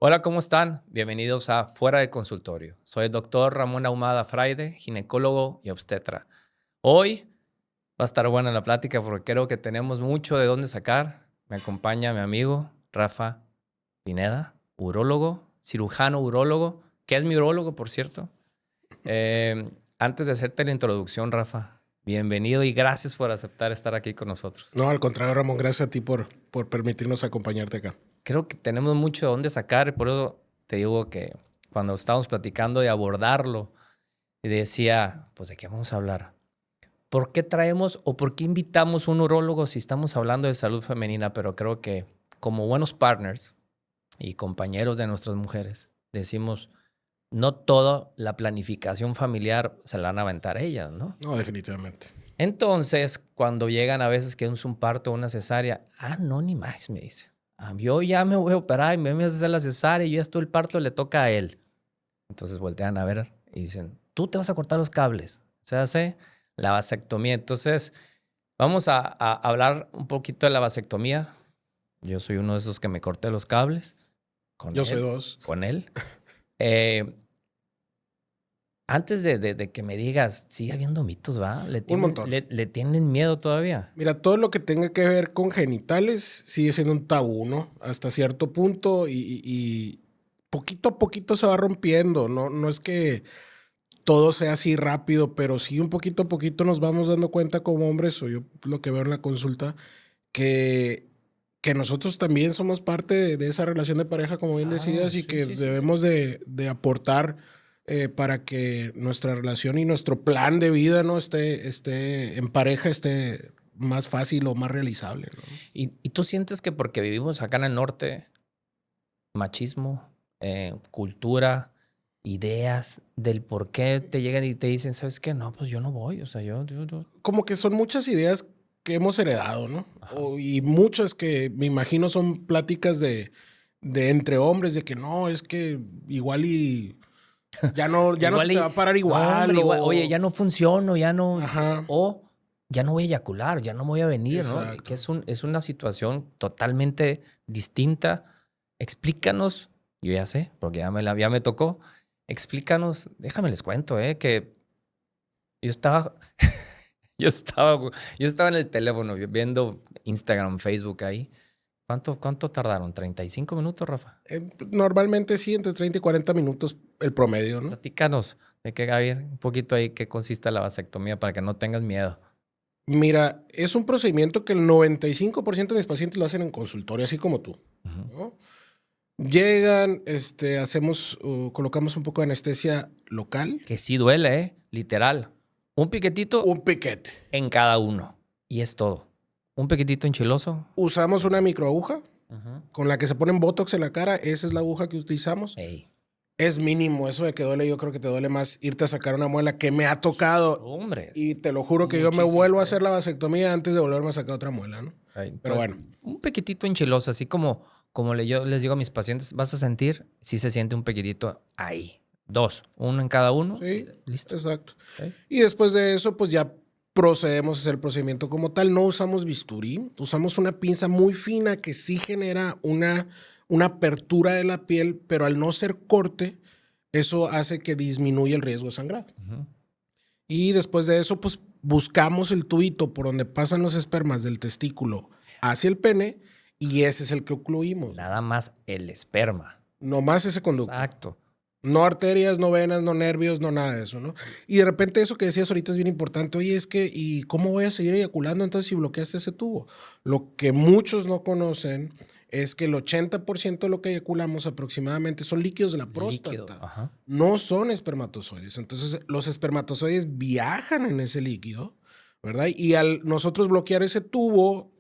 Hola, ¿cómo están? Bienvenidos a Fuera de Consultorio. Soy el doctor Ramón Ahumada Fraide, ginecólogo y obstetra. Hoy va a estar buena la plática porque creo que tenemos mucho de dónde sacar. Me acompaña mi amigo Rafa Pineda, urólogo, cirujano urólogo, que es mi urólogo, por cierto. Antes de hacerte la introducción, Rafa, bienvenido y gracias por aceptar estar aquí con nosotros. No, al contrario, Ramón, gracias a ti por permitirnos acompañarte acá. Creo que tenemos mucho de dónde sacar y por eso te digo que cuando estábamos platicando de abordarlo, y decía, pues, ¿de qué vamos a hablar? ¿Por qué traemos o por qué invitamos un urólogo si estamos hablando de salud femenina? Pero creo que como buenos partners y compañeros de nuestras mujeres, decimos, no toda la planificación familiar se la van a aventar ellas, ¿no? No, definitivamente. Entonces, cuando llegan a veces que es un parto o una cesárea, no, ni más, me dice. Yo ya me voy a operar y me voy a hacer la cesárea y ya esto el parto le toca a él. Entonces voltean a ver y dicen, tú te vas a cortar los cables. Se hace la vasectomía. Entonces, vamos a hablar un poquito de la vasectomía. Yo soy uno de esos que me corté los cables con Yo soy él. dos. Con él. Eh, Antes de que me digas, sigue habiendo mitos, ¿va? Un montón. Le tienen miedo todavía. Mira, todo lo que tenga que ver con genitales sigue siendo un tabú, ¿no? Hasta cierto punto y poquito a poquito se va rompiendo. No es que todo sea así rápido, pero sí un poquito a poquito nos vamos dando cuenta como hombres, o yo lo que veo en la consulta, que, que nosotros también somos parte de esa relación de pareja, como bien Claro, decías, y sí, que sí, sí, sí. debemos de aportar para que nuestra relación y nuestro plan de vida no esté en pareja, esté más fácil o más realizable, ¿no? ¿Y tú sientes que porque vivimos acá en el norte, machismo, cultura, ideas del por qué te llegan y te dicen, ¿sabes qué? No, pues yo no voy, o sea, yo. Como que son muchas ideas que hemos heredado, ¿no? Ajá. Y muchas que me imagino son pláticas de entre hombres, de que no, es que igual y ya no se Igual te va y, a parar no, igual hombre, igual, oye, o... ya no funciono, ya no, Ajá, o ya no voy a eyacular, ya no voy a venir, ¿no? Que exacto. es una situación totalmente distinta. Explícanos, yo ya sé, porque ya me tocó. Explícanos, déjame les cuento, que yo estaba, yo estaba, yo estaba en el teléfono viendo Instagram, Facebook ahí. ¿Cuánto tardaron? ¿35 minutos, Rafa? Normalmente sí, entre 30 y 40 minutos el promedio, ¿no? Platícanos de qué, Javier, un poquito ahí qué consiste la vasectomía para que no tengas miedo. Mira, es un procedimiento que el 95% de mis pacientes lo hacen en consultorio, así como tú, Ujú. ¿no? Llegan, colocamos un poco de anestesia local, Que sí duele, literal. Un piquetito un piquete. en cada uno. Y es todo. Un piquetito enchiloso. Usamos una microaguja Ujú. con la que se ponen botox en la cara, esa es la aguja que utilizamos. Ey. Es mínimo, eso de que duele, yo creo que te duele más irte a sacar una muela que me ha tocado Hombres. y te lo juro que yo me Muchísimo. vuelvo a hacer la vasectomía antes de volverme a sacar otra muela, ¿no? Pero Entonces, bueno, un piquetito enchiloso, así como yo les digo a mis pacientes, vas a sentir, si se siente un piquetito ahí. Dos, uno en cada uno y sí, listo. exacto. ¿Ok? Y después de eso, pues ya procedemos a hacer el procedimiento como tal. No usamos bisturí, usamos una pinza muy fina que sí genera una apertura de la piel, pero al no ser corte, eso hace que disminuya el riesgo de sangrado. Ujú. Y después de eso, pues buscamos el tubito por donde pasan los espermas del testículo hacia el pene y ese es el que ocluimos, ¿no? Nada más el esperma. Nomás ese conducto. Exacto. No arterias, no venas, no nervios, no nada de eso, ¿no? Y de repente eso que decías ahorita es bien importante. Oye, es que, ¿y cómo voy a seguir eyaculando entonces si bloqueaste ese tubo? Lo que muchos no conocen es que el 80% de lo que eyaculamos aproximadamente son líquidos de la Líquido. próstata. Ajá. No son espermatozoides. Entonces, los espermatozoides viajan en ese líquido, ¿verdad? Y al nosotros bloquear ese tubo,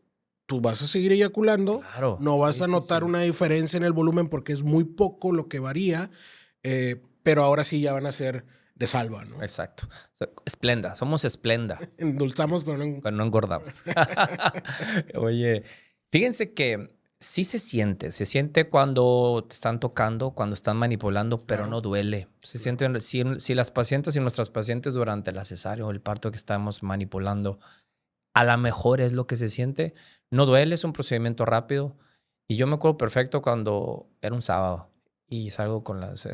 tú vas a seguir eyaculando, Claro. no vas Sí, a sí, notar sí. una diferencia en el volumen porque es muy poco lo que varía, pero ahora sí ya van a ser de salva, ¿no? Exacto. O sea, esplenda. Somos esplenda, Endulzamos, pero no. pero no engordamos. Oye, fíjense que sí se siente cuando te están tocando, cuando están manipulando, pero Claro, no duele. Se claro. siente, si las pacientes y nuestras pacientes durante la cesárea o el parto que estamos manipulando, a lo mejor es lo que se siente, no duele, es un procedimiento rápido. Y yo me acuerdo perfecto cuando era un sábado y salgo con las...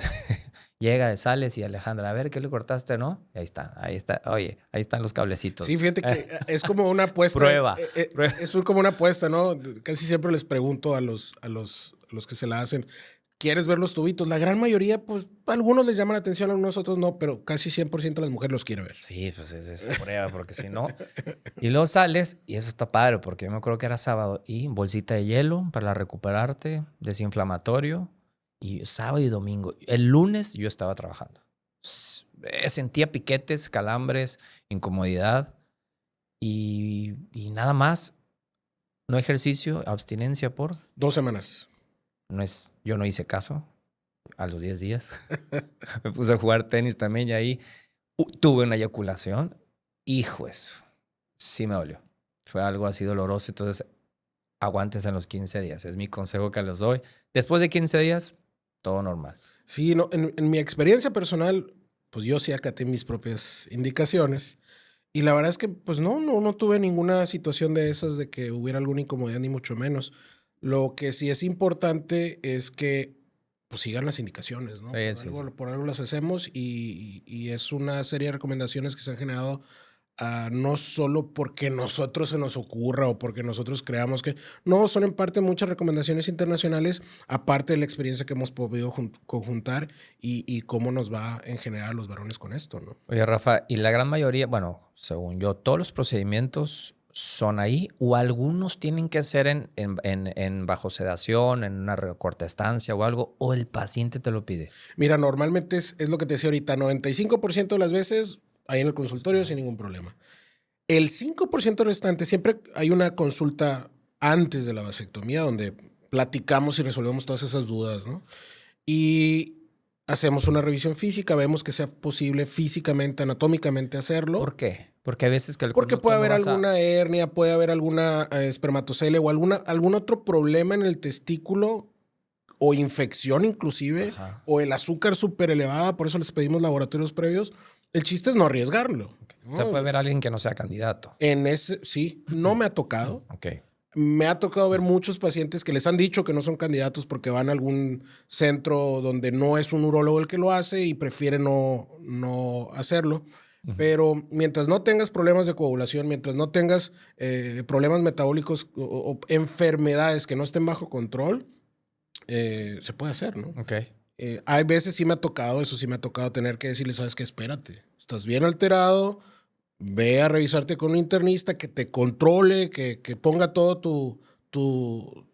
Llega, sales y Alejandra, a ver, ¿qué le cortaste, no? Y ahí está. Oye, ahí están los cablecitos. Sí, fíjate que es como una apuesta. Prueba. Es como una apuesta, ¿no? Casi siempre les pregunto a los que se la hacen, ¿quieres ver los tubitos? La gran mayoría, pues, algunos les llaman la atención, a algunos otros no, pero casi 100% de las mujeres los quiere ver. Sí, pues es prueba, porque si no... Y luego sales, y eso está padre, porque yo me acuerdo que era sábado, y bolsita de hielo para recuperarte, desinflamatorio, y sábado y domingo. El lunes yo estaba trabajando. Sentía piquetes, calambres, incomodidad, y nada más. No ejercicio, abstinencia por... 2 semanas. Yo no hice caso a los 10 días. Me puse a jugar tenis también y ahí tuve una eyaculación. Hijo, eso sí me dolió. Fue algo así doloroso. Entonces, aguántense en los 15 días. Es mi consejo que les doy. Después de 15 días, todo normal. Sí, no, en mi experiencia personal, pues yo sí acaté mis propias indicaciones. Y la verdad es que, pues no tuve ninguna situación de esas de que hubiera alguna incomodidad, ni mucho menos. Lo que sí es importante es que, pues, sigan las indicaciones, ¿no? Sí. Por algo las hacemos y es una serie de recomendaciones que se han generado no solo porque nosotros se nos ocurra o porque nosotros creamos que... No, son en parte muchas recomendaciones internacionales, aparte de la experiencia que hemos podido conjuntar y cómo nos va en general a los varones con esto, ¿no? Oye, Rafa, y la gran mayoría, bueno, según yo, todos los procedimientos son ahí o algunos tienen que ser en bajo sedación, en una corta estancia o algo, o el paciente te lo pide. Mira, normalmente es lo que te decía ahorita, 95% de las veces ahí en el consultorio sin ningún problema. El 5% restante, siempre hay una consulta antes de la vasectomía donde platicamos y resolvemos todas esas dudas, ¿no? Y hacemos una revisión física, vemos que sea posible físicamente, anatómicamente hacerlo. ¿Por qué? Porque a veces que el Porque conducto puede no haber vas a... alguna hernia, puede haber alguna espermatocelia o algún otro problema en el testículo o infección inclusive, Ajá. o el azúcar súper elevada, por eso les pedimos laboratorios previos. El chiste es no arriesgarlo, ¿no? O sea, puede haber alguien que no sea candidato. Sí, no me ha tocado. Ok. Me ha tocado ver muchos pacientes que les han dicho que no son candidatos porque van a algún centro donde no es un urólogo el que lo hace y prefieren no hacerlo. Pero mientras no tengas problemas de coagulación, mientras no tengas problemas metabólicos o enfermedades que no estén bajo control, se puede hacer, ¿no? Ok. Hay veces sí me ha tocado tener que decirle, ¿sabes qué? Espérate, estás bien alterado, ve a revisarte con un internista que te controle, que ponga todo tus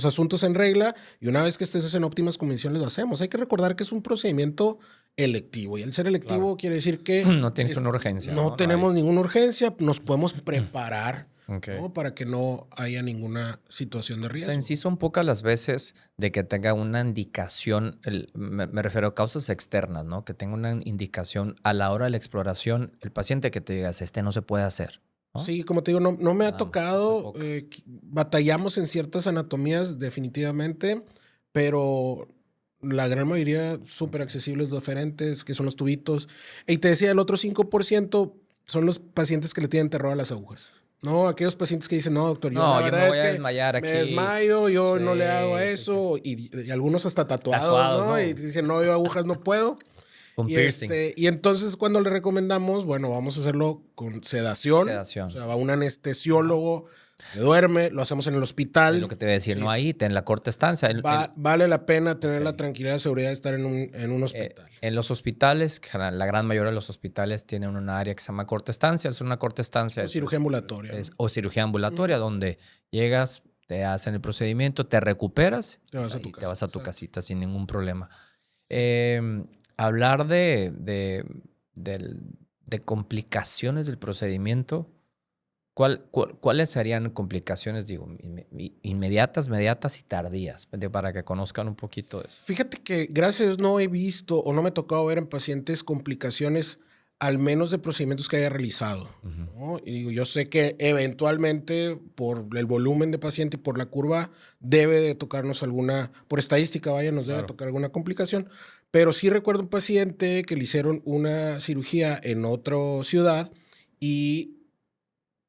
asuntos en regla y una vez que estés en óptimas condiciones lo hacemos. Hay que recordar que es un procedimiento electivo y al ser electivo quiere decir que No tienes una urgencia. no tenemos ninguna urgencia, nos podemos preparar, Okay. ¿no? Para que no haya ninguna situación de O riesgo. sea, en sí son pocas las veces de que tenga una indicación, me refiero a causas externas, ¿no? Que tenga una indicación a la hora de la exploración, el paciente que te digas, no se puede hacer, ¿no? Sí, como te digo, no me ha Nada más, tocado. muy pocas. Batallamos en ciertas anatomías, definitivamente, pero la gran mayoría súper accesibles, diferentes, que son los tubitos. Y te decía, el otro 5% son los pacientes que le tienen terror a las agujas. No, aquellos pacientes que dicen, no, doctor, No, la yo verdad me voy es a que desmayar me aquí. desmayo, yo no le hago Sí, eso. sí. Y algunos hasta tatuados, ¿no? ¿no? Y dicen, no, yo agujas no puedo. Con Y, piercing. y entonces cuando le recomendamos, bueno, vamos a hacerlo con sedación. Sedación. O sea, va un anestesiólogo, te duerme, lo hacemos en el hospital. Es lo que te voy a decir, Sí. no ahí, en la corta estancia. Vale la pena tener Ok. la tranquilidad y seguridad de estar en un hospital. En los hospitales, la gran mayoría de los hospitales tienen una área que se llama corta estancia. Es una corta estancia. O cirugía ambulatoria. O cirugía ambulatoria, donde llegas, te hacen el procedimiento, te recuperas Te vas a y tu te vas a tu casa. casita sin ningún problema. Hablar de complicaciones del procedimiento, ¿cuáles serían complicaciones, digo, inmediatas, mediatas y tardías? Para que conozcan un poquito de eso. Fíjate que gracias a Dios no he visto o no me ha tocado ver en pacientes complicaciones, al menos de procedimientos que haya realizado, ¿no? Y digo, yo sé que eventualmente por el volumen de paciente y por la curva debe de tocarnos alguna, por estadística vaya, nos debe tocar alguna complicación, pero sí recuerdo un paciente que le hicieron una cirugía en otra ciudad y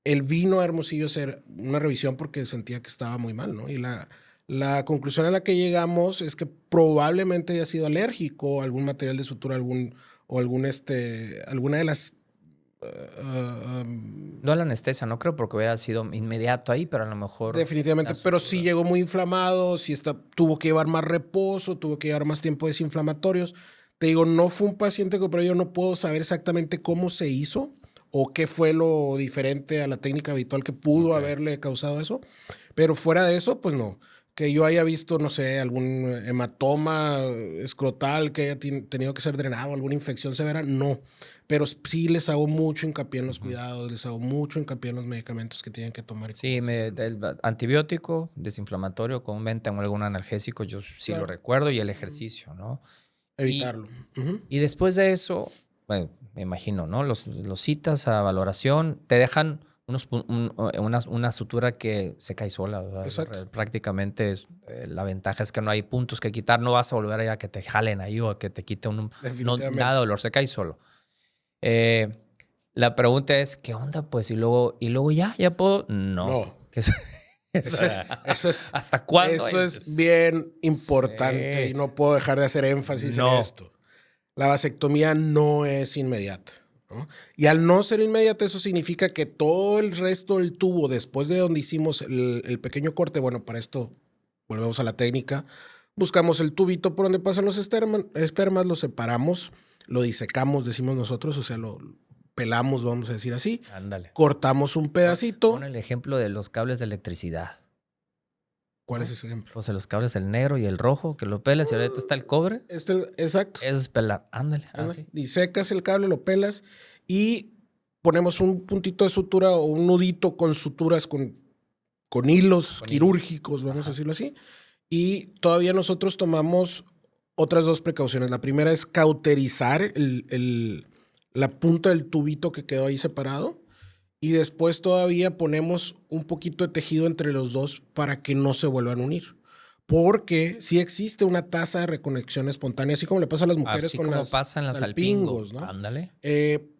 él vino a Hermosillo a hacer una revisión porque sentía que estaba muy mal, ¿no? Y la La conclusión a la que llegamos es que probablemente haya sido alérgico a algún material de sutura, alguna de las... No la anestesia, no creo porque hubiera sido inmediato ahí, pero a lo mejor... definitivamente, pero sí llegó muy inflamado, tuvo que llevar más reposo, tuvo que llevar más tiempo desinflamatorios. Te digo, no fue un paciente pero yo no puedo saber exactamente cómo se hizo o qué fue lo diferente a la técnica habitual que pudo haberle causado eso. Pero fuera de eso, pues no. Que yo haya visto, no sé, algún hematoma escrotal que haya tenido que ser drenado, alguna infección severa, no. Pero sí les hago mucho hincapié en los cuidados, les hago mucho hincapié en los medicamentos que tienen que tomar. Sí, el antibiótico, desinflamatorio, comúnmente o algún analgésico, yo sí lo recuerdo, y el ejercicio, ¿no? Evitarlo. Y después de eso, bueno, me imagino, ¿no? Los citas a valoración, te dejan una sutura que se cae sola. ¿Verdad? Exacto. Prácticamente la ventaja es que no hay puntos que quitar, no vas a volver a que te jalen ahí o a que te quite nada de dolor, se cae solo. La pregunta es, ¿qué onda? Pues, y luego ya puedo. No. Eso es, ¿Hasta cuándo? Eso es bien importante y no puedo dejar de hacer énfasis en esto. La vasectomía no es inmediata, ¿no? Y al no ser inmediata, eso significa que todo el resto del tubo, después de donde hicimos el pequeño corte, bueno, para esto volvemos a la técnica, buscamos el tubito por donde pasan los espermas, lo separamos, lo disecamos, decimos nosotros, o sea, lo pelamos, vamos a decir así. Ándale. Cortamos un pedacito. Pon el ejemplo de los cables de electricidad. ¿Cuál es ese ejemplo? Pues los cables, el negro y el rojo, que lo pelas y ahorita está el cobre. Exacto. Eso es pelar. Ándale. Así. Disecas el cable, lo pelas y ponemos un puntito de sutura o un nudito con suturas con hilos quirúrgicos, vamos a decirlo así. Y todavía nosotros tomamos otras dos precauciones. La primera es cauterizar la punta del tubito que quedó ahí separado. Y después todavía ponemos un poquito de tejido entre los dos para que no se vuelvan a unir. Porque sí existe una tasa de reconexión espontánea, así como le pasa a las mujeres así con como las pasa en las salpingos, ¿no? Ándale.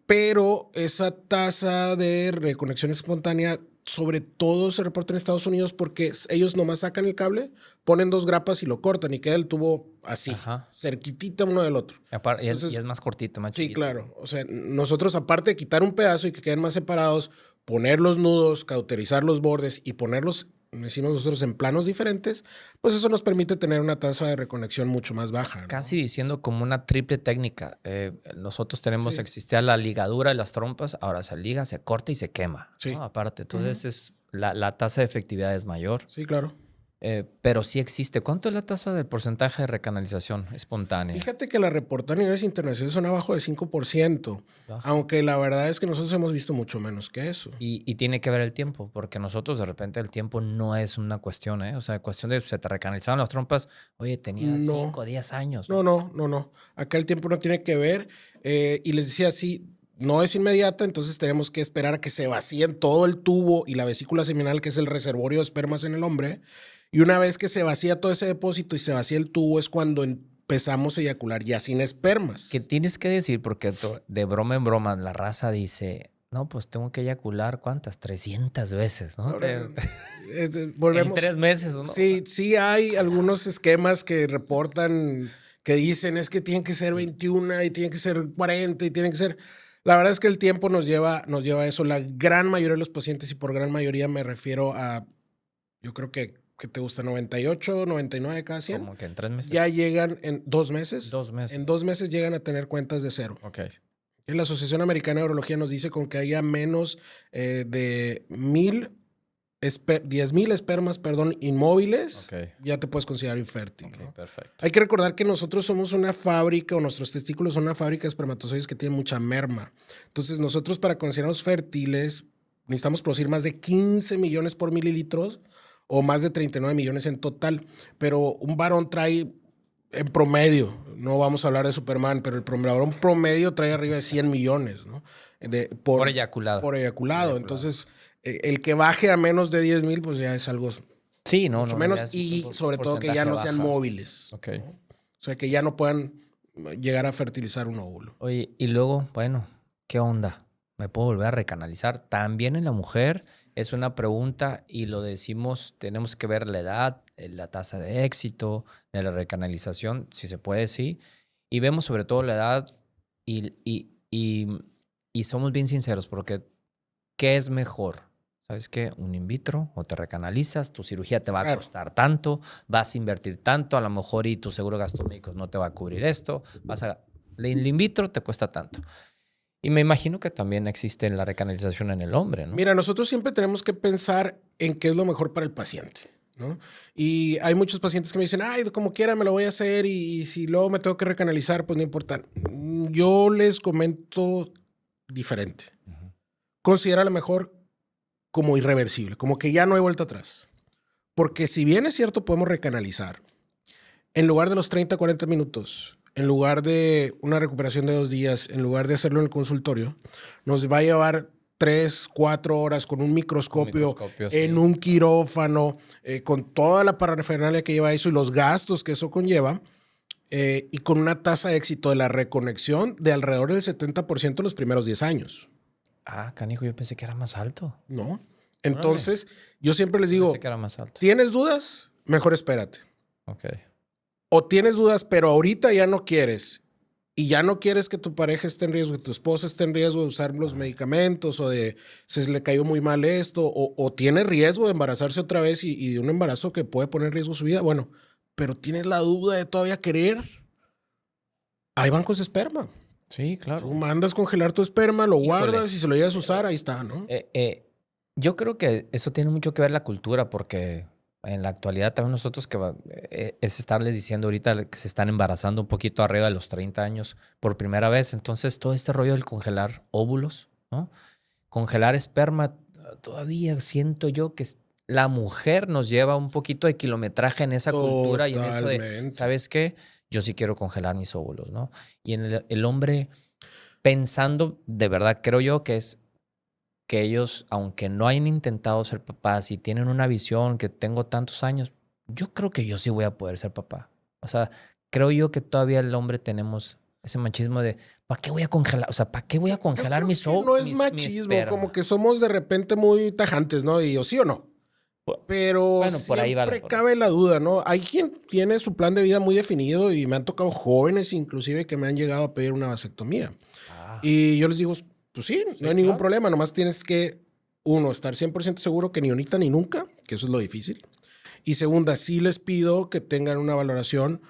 Pero esa tasa de reconexión espontánea sobre todo se reporta en Estados Unidos porque ellos nomás sacan el cable, ponen dos grapas y lo cortan y queda el tubo así, cerquitita uno del otro. Entonces, y es más cortito, más chiquito. Sí, claro. O sea, nosotros aparte de quitar un pedazo y que queden más separados, poner los nudos, cauterizar los bordes y ponerlos, decimos nosotros, en planos diferentes, pues eso nos permite tener una tasa de reconexión mucho más baja, ¿no? Casi diciendo como una triple técnica. Nosotros tenemos, existía la ligadura de las trompas, ahora se liga, se corta y se quema, ¿no? Aparte. Entonces la tasa de efectividad es mayor. Sí, claro. Pero sí existe. ¿Cuánto es la tasa del porcentaje de recanalización espontánea? Fíjate que la reportada a niveles internacionales son abajo de 5%, aunque la verdad es que nosotros hemos visto mucho menos que eso. Y tiene que ver el tiempo, porque nosotros de repente el tiempo no es una cuestión, ¿eh? O sea, cuestión de se te recanalizaron las trompas, oye, tenía 5 o 10 años. No. Acá el tiempo no tiene que ver. Y les decía así, no es inmediata, entonces tenemos que esperar a que se vacíen todo el tubo y la vesícula seminal, que es el reservorio de espermas en el hombre. Y una vez que se vacía todo ese depósito y se vacía el tubo es cuando empezamos a eyacular ya sin espermas. ¿Qué tienes que decir? Porque de broma en broma la raza dice, no, pues tengo que eyacular, ¿cuántas? 300 veces, ¿no? Volvemos. En 3 meses, ¿no? Sí hay algunos esquemas que reportan, que dicen es que tienen que ser 21 y tienen que ser 40 y tienen que ser... La verdad es que el tiempo nos lleva a eso. La gran mayoría de los pacientes, y por gran mayoría me refiero a, yo creo que te gusta 98, 99 cada 100. Como que en 3 meses. Ya llegan en 2 meses. 2 meses. En 2 meses llegan a tener cuentas de cero. Ok. La Asociación Americana de Urología nos dice con que haya menos de 10,000 espermas, inmóviles, ya te puedes considerar infértil. Okay, ¿no? Perfecto. Hay que recordar que nosotros somos una fábrica, o nuestros testículos son una fábrica de espermatozoides que tiene mucha merma. Entonces, nosotros para considerarnos fértiles necesitamos producir más de 15 millones por mililitros o más de 39 millones en total. Pero un varón trae, en promedio, no vamos a hablar de Superman, pero el varón promedio trae arriba de 100 millones, ¿no? Por eyaculado. Por eyaculado. Entonces, el que baje a menos de 10,000, pues ya es algo mucho menos. Y sobre todo que ya no sean móviles. Okay. ¿no? O sea, que ya no puedan llegar a fertilizar un óvulo. Oye, y luego, bueno, ¿qué onda? ¿Me puedo volver a recanalizar? También en la mujer es una pregunta y lo decimos, tenemos que ver la edad, la tasa de éxito, de la recanalización, si se puede, sí. Y vemos sobre todo la edad y somos bien sinceros porque ¿qué es mejor? ¿Sabes qué? Un in vitro o te recanalizas, tu cirugía te va a Claro. costar tanto, vas a invertir tanto, a lo mejor y tu seguro de gastos médicos no te va a cubrir esto, el in vitro te cuesta tanto. Y me imagino que también existe la recanalización en el hombre, ¿no? Mira, nosotros siempre tenemos que pensar en qué es lo mejor para el paciente, ¿no? Y hay muchos pacientes que me dicen, ay, como quiera me lo voy a hacer y si luego me tengo que recanalizar, pues no importa. Yo les comento diferente. Ujú. Considera lo mejor como irreversible, como que ya no hay vuelta atrás. Porque si bien es cierto, podemos recanalizar, en lugar de los 30, 40 minutos, en lugar de una recuperación de 2 días, en lugar de hacerlo en el consultorio, nos va a llevar 3, 4 horas con un microscopio, Microscopio, en sí. un quirófano, con toda la parafernalia que lleva eso y los gastos que eso conlleva, y con una tasa de éxito de la reconexión de alrededor del 70% los primeros 10 años. Ah, canijo, yo pensé que era más alto. ¿No? Entonces, yo siempre les Pensé digo, que era más alto. ¿tienes dudas? Mejor espérate. Ok. O tienes dudas, pero ahorita ya no quieres. Y ya no quieres que tu pareja esté en riesgo, que tu esposa esté en riesgo de usar los medicamentos o de se le cayó muy mal esto, o tiene riesgo de embarazarse otra vez y de un embarazo que puede poner en riesgo su vida. Bueno, pero tienes la duda de todavía querer. Hay bancos de esperma. Sí, Tú claro. mandas congelar tu esperma, lo Híjole. guardas y si lo llegas a usar, ahí está, ¿no? Yo creo que eso tiene mucho que ver la cultura, porque en la actualidad también nosotros es estarles diciendo ahorita que se están embarazando un poquito arriba de los 30 años por primera vez. Entonces, todo este rollo del congelar óvulos, ¿no? Congelar esperma, todavía siento yo que la mujer nos lleva un poquito de kilometraje en esa cultura y en eso de, Totalmente. ¿sabes qué? Yo sí quiero congelar mis óvulos, ¿no? Y en el hombre pensando, de verdad, creo yo que ellos, aunque no hayan intentado ser papás y tienen una visión que tengo tantos años, yo creo que yo sí voy a poder ser papá. O sea, creo yo que todavía el hombre tenemos ese machismo de, ¿para qué voy a congelar? O sea, ¿para qué voy a Yo congelar creo mis que no es mi machismo, como esperma? que somos de repente muy tajantes, ¿no? Y yo sí o no. Pero Bueno, por ahí va siempre por ahí. cabe la duda, ¿no? Hay quien tiene su plan de vida muy definido y me han tocado jóvenes inclusive que me han llegado a pedir una vasectomía. Ah, Y yo les digo, pues sí, sí, no hay ningún claro. problema, nomás tienes que, uno, estar 100% seguro que ni ahorita ni nunca, que eso es lo difícil. Y segunda, sí les pido que tengan una valoración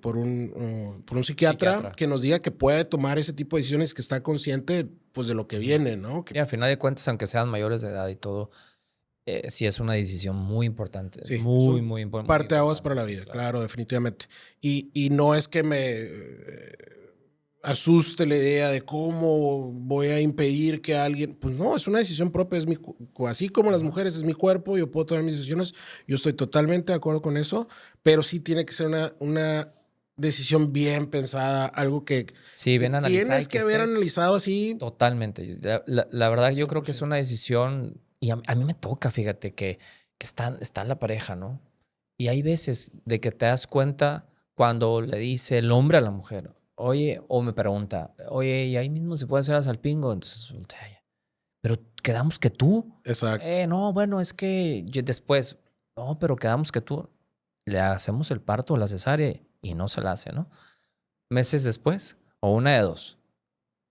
por un psiquiatra que nos diga que puede tomar ese tipo de decisiones, que está consciente pues de lo que viene, ¿no? Y al final de cuentas, aunque sean mayores de edad y todo, sí es una decisión muy importante. Sí, es Muy, un muy, muy parteaguas para importante. la Sí, vida, claro. claro, definitivamente. Y no es que me asuste la idea de cómo voy a impedir que alguien, pues no, es una decisión propia, es así como las mujeres, es mi cuerpo, yo puedo tomar mis decisiones, yo estoy totalmente de acuerdo con eso, pero sí tiene que ser una decisión bien pensada, algo Sí, que bien analizada y tienes que que haber esté analizado así totalmente. La verdad, yo creo que es 100%. una decisión, y a mí me toca, fíjate, que está la pareja, ¿no? Y hay veces de que te das cuenta cuando le dice el hombre a la mujer, oye, o me pregunta, oye, ¿y ahí mismo se puede hacer a salpingo? Entonces, voltea ella, pero quedamos que tú. Exacto. No, bueno, es que después, no, pero quedamos que tú. Le hacemos el parto o la cesárea y no se la hace, ¿no? Meses después, o una de dos.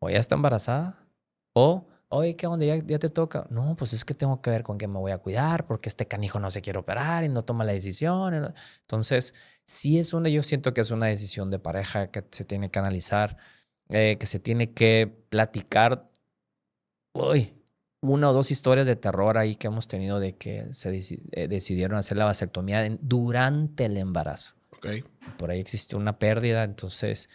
O ya está embarazada, o, oye, ¿qué onda? ¿Ya te toca? No, pues es que tengo que ver con qué me voy a cuidar, porque este canijo no se quiere operar y no toma la decisión. Entonces, sí es yo siento que es una decisión de pareja que se tiene que analizar, que se tiene que platicar. Uy, una o dos historias de terror ahí que hemos tenido de que decidieron hacer la vasectomía durante el embarazo. Ok. Por ahí existió una pérdida, entonces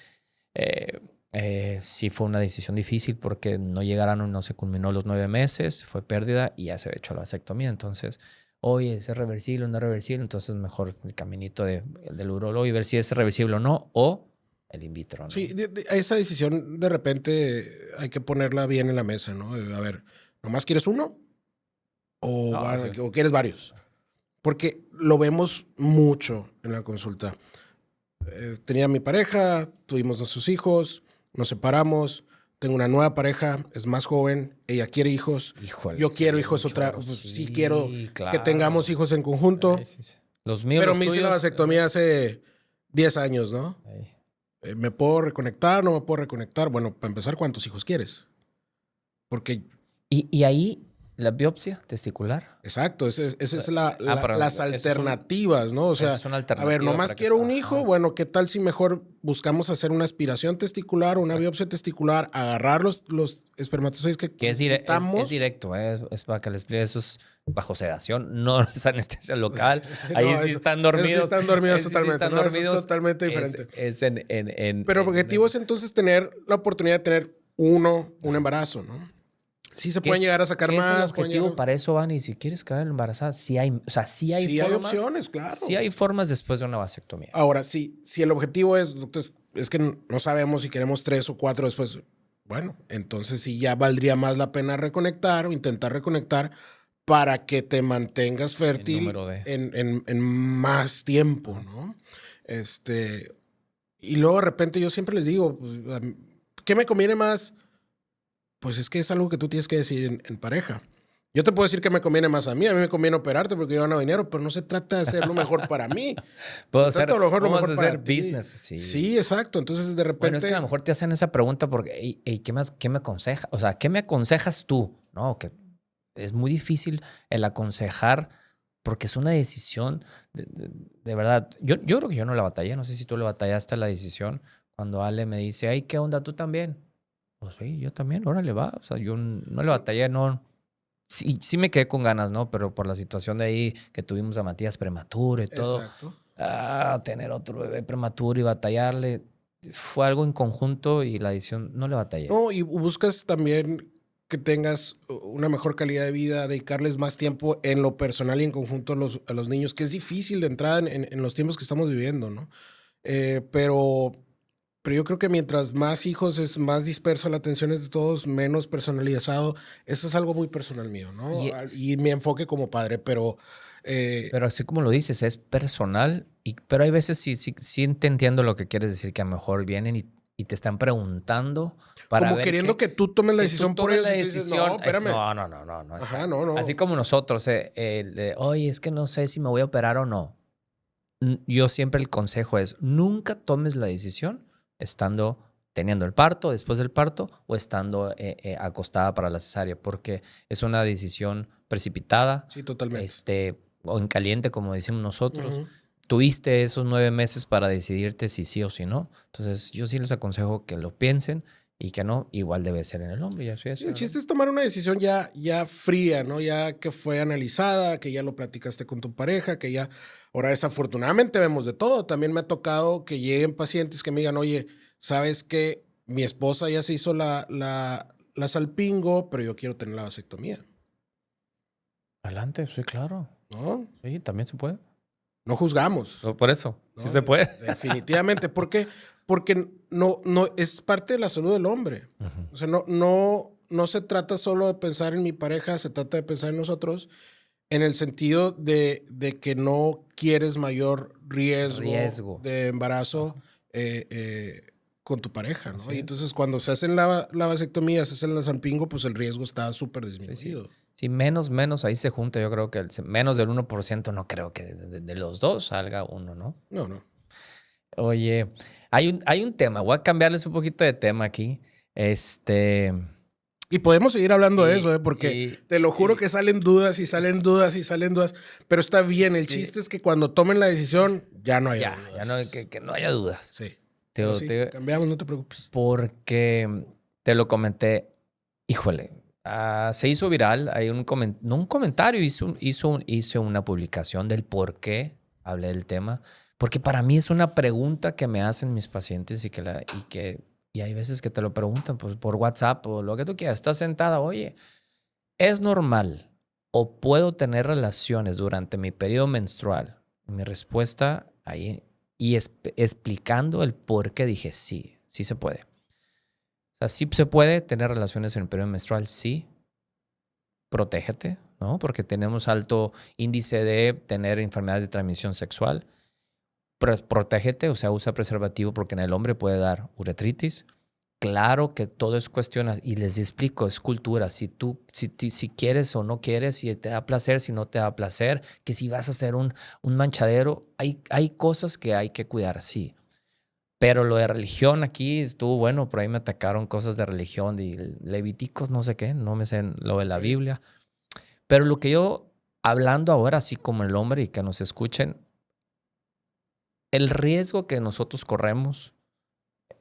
eh, sí fue una decisión difícil porque no llegaron, no se culminó los 9 meses, fue pérdida y ya se había hecho la vasectomía. Entonces, oye, ¿es reversible o no es reversible? Entonces, mejor el caminito del urólogo y ver si es reversible o no, o el in vitro, ¿no? Sí, esa decisión de repente hay que ponerla bien en la mesa, ¿no? A ver, ¿nomás quieres uno No, sí. o quieres varios? Porque lo vemos mucho en la consulta. Tenía mi pareja, tuvimos nuestros hijos, nos separamos, tengo una nueva pareja, es más joven, ella quiere hijos, Híjole, yo quiero sí, hijos un otra, chorro, pues sí sí, quiero que tengamos claro. hijos en conjunto, Sí, sí, sí. Los míos, pero los me hice la tuyos. vasectomía hace 10 años, ¿no? Ey. ¿Me puedo reconectar? ¿No me puedo reconectar? Bueno, para empezar, ¿cuántos hijos quieres? Porque, Y ahí, la biopsia testicular. exacto, esa es Pero las eso es alternativas, ¿no? O esa sea, es una a ver, alternativa nomás para que... quiero un hijo, Ajá, bueno, ¿qué tal si mejor buscamos hacer una aspiración testicular o una exacto. biopsia testicular, agarrar los espermatozoides que Que es necesitamos? directo, es para que les explique, eso es bajo sedación, no es anestesia local. Ahí No, sí eso, están eso sí dormidos. están dormidos Ahí sí totalmente, están ¿no? Eso es dormidos. totalmente diferente. Es Pero el objetivo es entonces tener la oportunidad de tener un embarazo, ¿no? Sí se pueden llegar a sacar ¿Qué es el más, pueden llegar objetivo? Para eso van y si quieres quedar embarazada, sí hay, o sea, Sí hay opciones, claro. sí hay formas después de una vasectomía. Ahora, si el objetivo es, doctor, es que no sabemos si queremos 3 o 4 después, bueno, entonces sí ya valdría más la pena reconectar o intentar reconectar para que te mantengas El fértil número de... en más tiempo, ¿no? Y luego de repente yo siempre les digo, pues, ¿qué me conviene más? Pues es que es algo que tú tienes que decidir en pareja. Yo te puedo decir que me conviene más a mí me conviene operarte porque yo gano dinero, pero no se trata de hacer lo mejor para mí. Puedo Se hacer, trata de lo vamos a mejor para hacer ti. business, sí. Sí, exacto. Entonces, de Bueno, es que a lo repente, mejor te hacen esa pregunta porque, "Ey, ¿qué me aconsejas? O sea, ¿qué me aconsejas tú? No, que es muy difícil el aconsejar porque es una decisión de verdad. Yo creo que yo no la batallé, no sé si tú le batallaste a la decisión cuando Ale me dice, ay, ¿qué onda? ¿Tú también? Pues sí, yo también, órale, va. O sea, yo no le batallé, no. Sí me quedé con ganas, ¿no? Pero por la situación de ahí que tuvimos a Matías prematuro y todo, exacto. tener otro bebé prematuro y batallarle, fue algo en conjunto y la decisión no le batallé. No, y buscas también que tengas una mejor calidad de vida, dedicarles más tiempo en lo personal y en conjunto a los niños, que es difícil de entrada en los tiempos que estamos viviendo, ¿no? Pero yo creo que mientras más hijos es más dispersa la atención es de todos, menos personalizado. Eso es algo muy personal mío, ¿no? Y, Y mi enfoque como padre, pero pero así como lo dices, es personal, pero hay veces sí te entiendo lo que quieres decir, que a lo mejor vienen y te están preguntando para como ver queriendo que tú tomes la que tú decisión por tomes ellos la y tú dices, no, decisión. espérame. No. Ajá, no, no. Así como nosotros, oye, es que no sé si me voy a operar o no. Yo siempre el consejo es, nunca tomes la decisión teniendo el parto, después del parto, o estando acostada para la cesárea, porque es una decisión precipitada, Sí, totalmente. o en caliente, como decimos nosotros. Ujú. Tuviste esos 9 meses para decidirte si sí o si no. Entonces, yo sí les aconsejo que lo piensen y que no, igual debe ser en el hombre. Y así es Sí, en el el chiste hombre. es tomar una decisión ya fría, ¿no? Ya que fue analizada, que ya lo platicaste con tu pareja, que ya... Ahora, desafortunadamente vemos de todo. También me ha tocado que lleguen pacientes que me digan, oye, ¿sabes qué? Mi esposa ya se hizo la salpingo, pero yo quiero tener la vasectomía, Adelante, sí, claro. ¿no? Sí, también se puede. No juzgamos, Por eso, sí ¿no? se puede. Definitivamente. ¿Por qué? Porque no es parte de la salud del hombre. Ujú. O sea, no se trata solo de pensar en mi pareja, se trata de pensar en nosotros en el sentido de que no quieres mayor riesgo Riesgo. de embarazo Ajá. con tu pareja, ¿no? Así Y es. entonces cuando se hacen la vasectomía, se hacen la salpingo, pues el riesgo está súper Sí, sí. disminuido. Sí, menos ahí se junta. Yo creo que menos del 1% no creo que de los dos salga uno, ¿no? No. Oye, hay un tema. Voy a cambiarles un poquito de tema aquí. Este. Y podemos seguir hablando de eso, Y, porque y, te lo juro y- que salen dudas y salen dudas y salen dudas, pero está bien. El sí, chiste es que cuando tomen la decisión, ya no haya ya no, dudas. que no haya dudas. Sí. Te, Pero sí, te- cambiamos, no te preocupes. porque te lo comenté. Híjole, se hizo viral. Hay no un comentario, hice una publicación del por qué hablé del tema. Porque para mí es una pregunta que me hacen mis pacientes y hay veces que te lo preguntan pues, por WhatsApp o lo que tú quieras. Estás sentada, oye, ¿es normal o puedo tener relaciones durante mi periodo menstrual? Mi respuesta ahí y explicando el por qué dije sí se puede. O sea, sí se puede tener relaciones en el periodo menstrual, sí. Protégete, ¿no? Porque tenemos alto índice de tener enfermedades de transmisión sexual. Protégete, o sea, usa preservativo porque en el hombre puede dar uretritis. claro que todo es cuestión, y les explico, es cultura. Si quieres o no quieres, si te da placer, si no te da placer, que si vas a ser un manchadero, hay cosas que hay que cuidar, sí. Pero lo de religión aquí estuvo bueno, por ahí me atacaron cosas de religión, de Levíticos, no sé qué, no me sé lo de la Biblia. Pero lo que yo, hablando ahora así como el hombre y que nos escuchen, el riesgo que nosotros corremos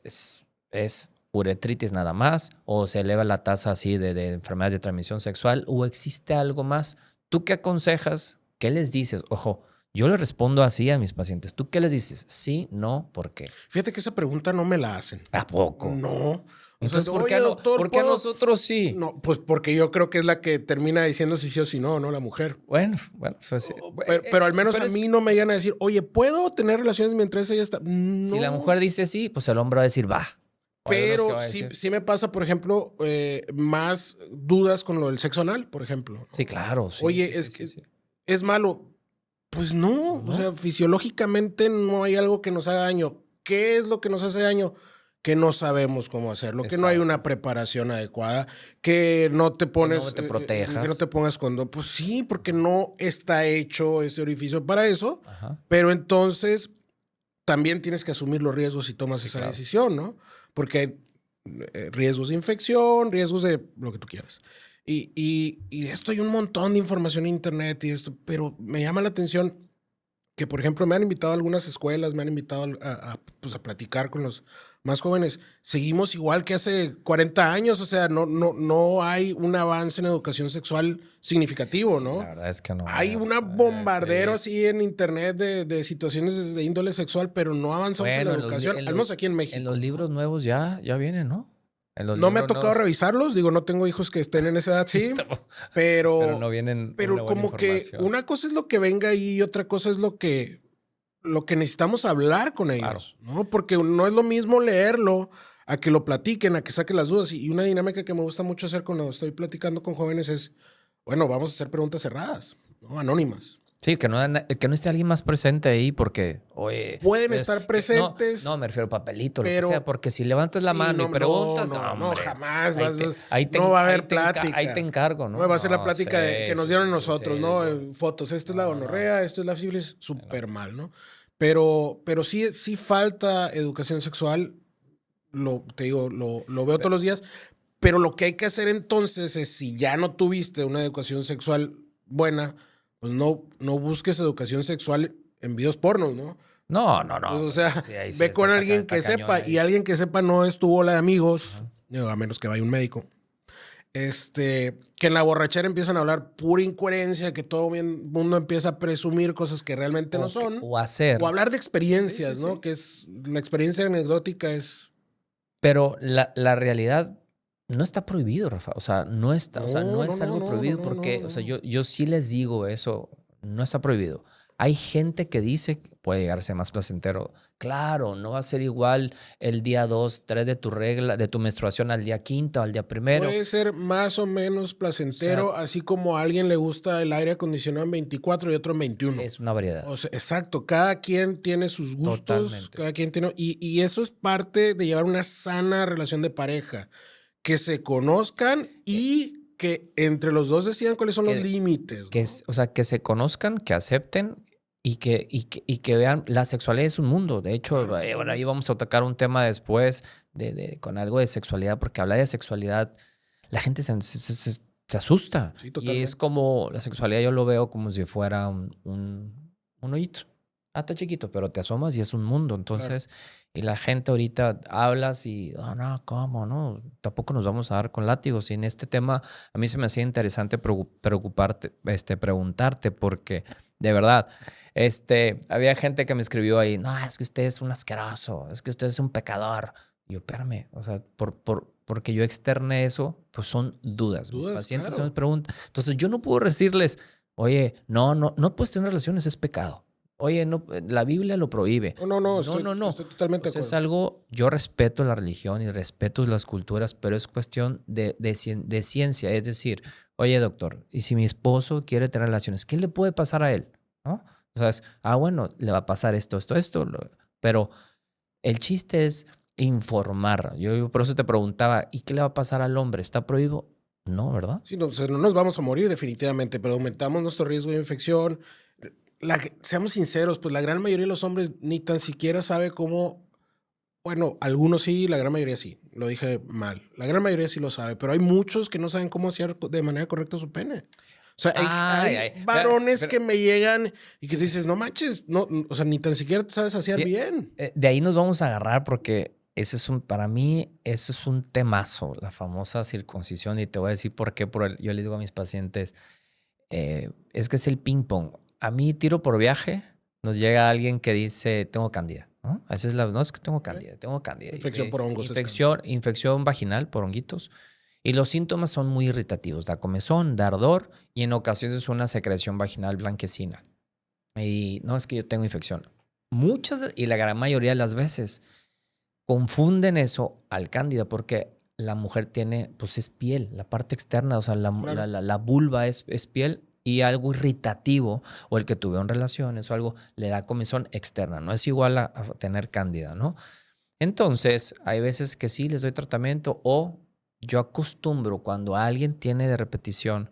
es uretritis nada más, o se eleva la tasa así de enfermedades de transmisión sexual, o existe algo más. ¿Tú qué aconsejas? ¿Qué les dices? Ojo, yo le respondo así a mis pacientes. ¿Tú qué les dices? Sí, no, ¿por qué? Fíjate que esa pregunta no me la hacen. ¿A poco? No. Entonces, ¿por oye, qué, doctor, ¿por qué a ¿puedo? nosotros sí? No, pues porque yo creo que es la que termina diciendo si sí o si no, ¿no? La mujer. Bueno, pues, Pero al menos pero a mí no me llegan a decir, oye, ¿puedo tener relaciones mientras ella está? No. si la mujer dice sí, pues el hombre va a decir va. Pero sí me pasa, por ejemplo, más dudas con lo del sexo anal, por ejemplo. Sí, claro. Sí, oye, sí, es sí, que sí. es malo. Pues no, ¿No? o sea, fisiológicamente no hay algo que nos haga daño. ¿Qué es lo que nos hace daño? Que no sabemos cómo hacerlo, que no hay una preparación adecuada, que no te pones, que no te protejas. que no te pongas condón. Pues sí, porque no está hecho ese orificio para eso. Ajá. Pero entonces también tienes que asumir los riesgos si tomas esa claro. decisión, ¿no? Porque hay riesgos de infección, riesgos de lo que tú quieras. Y de esto hay un montón de información en internet y esto, pero me llama la atención que, por ejemplo, me han invitado a algunas escuelas, me han invitado pues a platicar con los más jóvenes. Seguimos igual que hace 40 años, o sea, no hay un avance en educación sexual significativo, Sí, ¿no? la verdad es que no. Hay un bombardero así en internet de situaciones de índole sexual, pero no avanzamos en la educación, al menos aquí en México. En los libros nuevos ya vienen, ¿no? No me ha tocado revisarlos, digo, no tengo hijos que estén en esa edad, sí, pero no vienen. Pero como que una cosa es lo que venga ahí y otra cosa es lo que necesitamos hablar con ellos, claro. ¿No? Porque no es lo mismo leerlo a que lo platiquen, a que saquen las dudas. Y una dinámica que me gusta mucho hacer cuando estoy platicando con jóvenes es, bueno, vamos a hacer preguntas cerradas, ¿no? Anónimas. Sí, que no esté alguien más presente ahí porque, oye... Pueden estar presentes. No, me refiero a papelito, pero, lo que sea, porque si levantas la mano y preguntas, no, jamás. No va a haber plática. Ahí te encargo, ¿no? No va a ser la plática que nos dieron nosotros, ¿no? Fotos, esto es la gonorrea, esto es la sífilis, súper mal, ¿no? Pero sí falta educación sexual, te digo, lo veo todos los días, pero lo que hay que hacer entonces es, si ya no tuviste una educación sexual buena, pues no busques educación sexual en videos pornos, ¿no? No. Pues, o sea, ve con alguien que sepa, y alguien que sepa no es tu bola de amigos, a menos que vaya un médico. Que en la borrachera empiezan a hablar pura incoherencia, que todo el mundo empieza a presumir cosas que realmente no son. O hablar de experiencias, ¿no? Que es, la experiencia anecdótica es... Pero la realidad... No está prohibido, Rafa. O sea, no es algo prohibido porque, o sea, yo sí les digo eso, no está prohibido. Hay gente que dice que puede llegar a ser más placentero. Claro, no va a ser igual el día 2, 3 de tu regla, de tu menstruación al día 5, al día 1. Puede ser más o menos placentero, o sea, así como a alguien le gusta el aire acondicionado en 24 y otro en 21. Es una variedad. O sea, exacto, cada quien tiene sus gustos. Totalmente. Cada quien tiene... Y eso es parte de llevar una sana relación de pareja. Que se conozcan y que entre los dos decidan cuáles son los límites, ¿no? O sea, que se conozcan, que acepten y que vean, la sexualidad es un mundo. De hecho, bueno, ahí vamos a tocar un tema después con algo de sexualidad, porque hablar de sexualidad, la gente se asusta. Sí, totalmente. Y es como, la sexualidad yo lo veo como si fuera un hoyito. Está chiquito, pero te asomas y es un mundo. Entonces, claro. Y la gente ahorita hablas y, no, ¿cómo? No, tampoco nos vamos a dar con látigos. Y en este tema, a mí se me hacía interesante preguntarte, porque de verdad, había gente que me escribió ahí, no, es que usted es un asqueroso, es que usted es un pecador. Y yo, espérame, o sea, porque yo externé eso, pues son dudas. Mis pacientes se me preguntan. Entonces, yo no puedo decirles, oye, no puedes tener relaciones, es pecado. Oye, no, la Biblia lo prohíbe. No. Estoy totalmente de acuerdo. Es algo, yo respeto la religión y respeto las culturas, pero es cuestión de ciencia. Es decir, oye, doctor, ¿y si mi esposo quiere tener relaciones, qué le puede pasar a él? ¿No? O sea, bueno, le va a pasar esto. Pero el chiste es informar. Yo por eso te preguntaba, ¿y qué le va a pasar al hombre? ¿Está prohibido? No, ¿verdad? Sí, no, o sea, no nos vamos a morir definitivamente, pero aumentamos nuestro riesgo de infección. Seamos sinceros, pues la gran mayoría de los hombres ni tan siquiera sabe cómo, bueno, algunos sí, la gran mayoría sí, lo dije mal, la gran mayoría sí lo sabe, pero hay muchos que no saben cómo hacer de manera correcta su pene. O sea, hay varones que me llegan y que dices, no manches, no, o sea, ni tan siquiera te sabes hacer bien. De ahí nos vamos a agarrar porque ese es para mí, eso es un temazo, la famosa circuncisión, y te voy a decir por qué. Yo le digo a mis pacientes, es que es el ping pong. A mí, tiro por viaje, nos llega alguien que dice, tengo cándida, ¿no? Esa es no es que tengo cándida, tengo cándida. Infección por hongos. Infección vaginal por honguitos. Y los síntomas son muy irritativos, da comezón, da ardor y en ocasiones una secreción vaginal blanquecina. Y no es que yo tengo infección. Y la gran mayoría de las veces confunden eso al cándida porque la mujer tiene, pues es piel, la parte externa, o sea, la vulva es piel y algo irritativo o el que tuvieron relaciones o algo le da comezón externa. No es igual a tener cándida, ¿no? Entonces, hay veces que sí les doy tratamiento o yo acostumbro cuando alguien tiene de repetición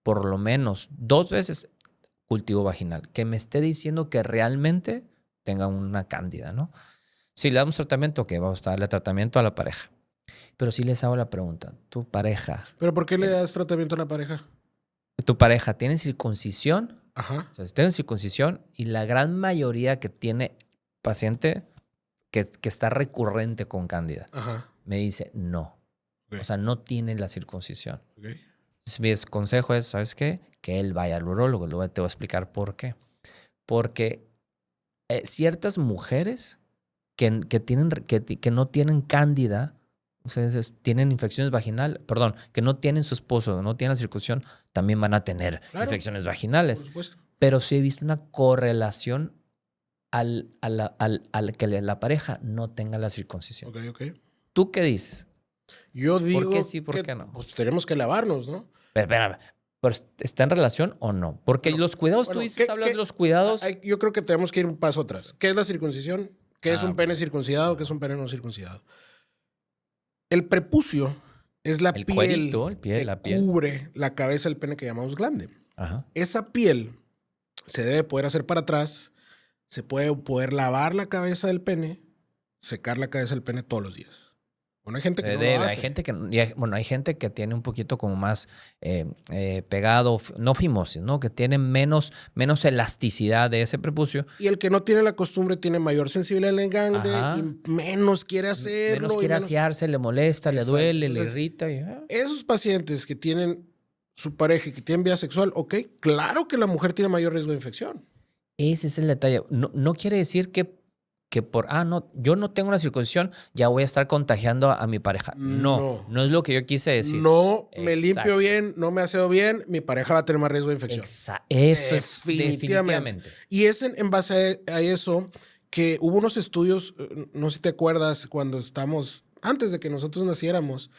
por lo menos 2 veces cultivo vaginal, que me esté diciendo que realmente tenga una cándida, ¿no? Si le damos tratamiento, ok, vamos a darle tratamiento a la pareja. Pero si les hago la pregunta, tu pareja... ¿Pero por qué le das tratamiento a la pareja? ¿Tu pareja tiene circuncisión? Ajá. O sea, si tiene circuncisión y la gran mayoría que tiene paciente que está recurrente con cándida, ajá, me dice no. Okay. O sea, no tiene la circuncisión. Okay. Entonces, mi consejo es, ¿sabes qué? Que él vaya al urólogo. Luego te voy a explicar por qué. Porque ciertas mujeres que no tienen cándida, o sea, tienen infecciones vaginales, perdón, que no tienen su esposo, no tienen la circuncisión, también van a tener infecciones vaginales. Por supuesto. Pero sí he visto una correlación al que la pareja no tenga la circuncisión. Ok. ¿Tú qué dices? Yo digo ¿por qué sí, por qué no? Pues tenemos que lavarnos, ¿no? Pero espérame, ¿pero está en relación o no? Porque los cuidados, tú dices, hablas de los cuidados. Yo creo que tenemos que ir un paso atrás. ¿Qué es la circuncisión? ¿Qué es un pene circuncidado? ¿Qué es un pene no circuncidado? El prepucio es la piel que cubre la cabeza del pene que llamamos glande. Ajá. Esa piel se debe poder hacer para atrás, se puede poder lavar la cabeza del pene, secar la cabeza del pene todos los días. Bueno, hay gente que no lo hace. Hay gente que tiene un poquito como más pegado, no fimosis, ¿no? Que tiene menos elasticidad de ese prepucio. Y el que no tiene la costumbre tiene mayor sensibilidad en el gangle y menos quiere hacerlo. Menos quiere asearse, le molesta, le duele, entonces, le irrita. Esos pacientes que tienen su pareja y que tienen vida sexual, ok, claro que la mujer tiene mayor riesgo de infección. Ese es el detalle. No quiere decir que yo no tengo una circuncisión, ya voy a estar contagiando a mi pareja. No es lo que yo quise decir. No me limpio bien, no me aseo bien, mi pareja va a tener más riesgo de infección. Eso es definitivamente. Y es en base a eso que hubo unos estudios, no sé si te acuerdas, cuando antes de que nosotros naciéramos,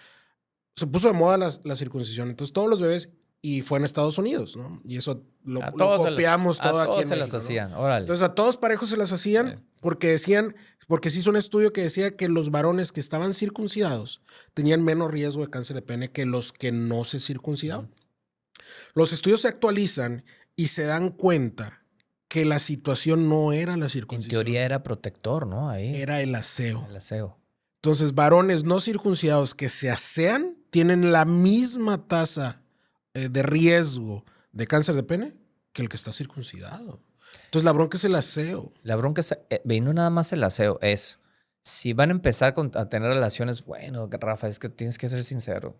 se puso de moda la circuncisión. Entonces todos los bebés, y fue en Estados Unidos, ¿no? Y eso lo copiamos todo aquí en México. A todos se las hacían, órale. Entonces a todos parejos se las hacían porque se hizo un estudio que decía que los varones que estaban circuncidados tenían menos riesgo de cáncer de pene que los que no se circuncidaban. Los estudios se actualizan y se dan cuenta que la situación no era la circuncisión. En teoría era protector, ¿no? Ahí. Era el aseo. El aseo. Entonces, varones no circuncidados que se asean tienen la misma tasa de riesgo de cáncer de pene que el que está circuncidado. Entonces, la bronca es el aseo. La bronca es, y no nada más el aseo, es si van a empezar a tener relaciones, bueno, Rafa, es que tienes que ser sincero.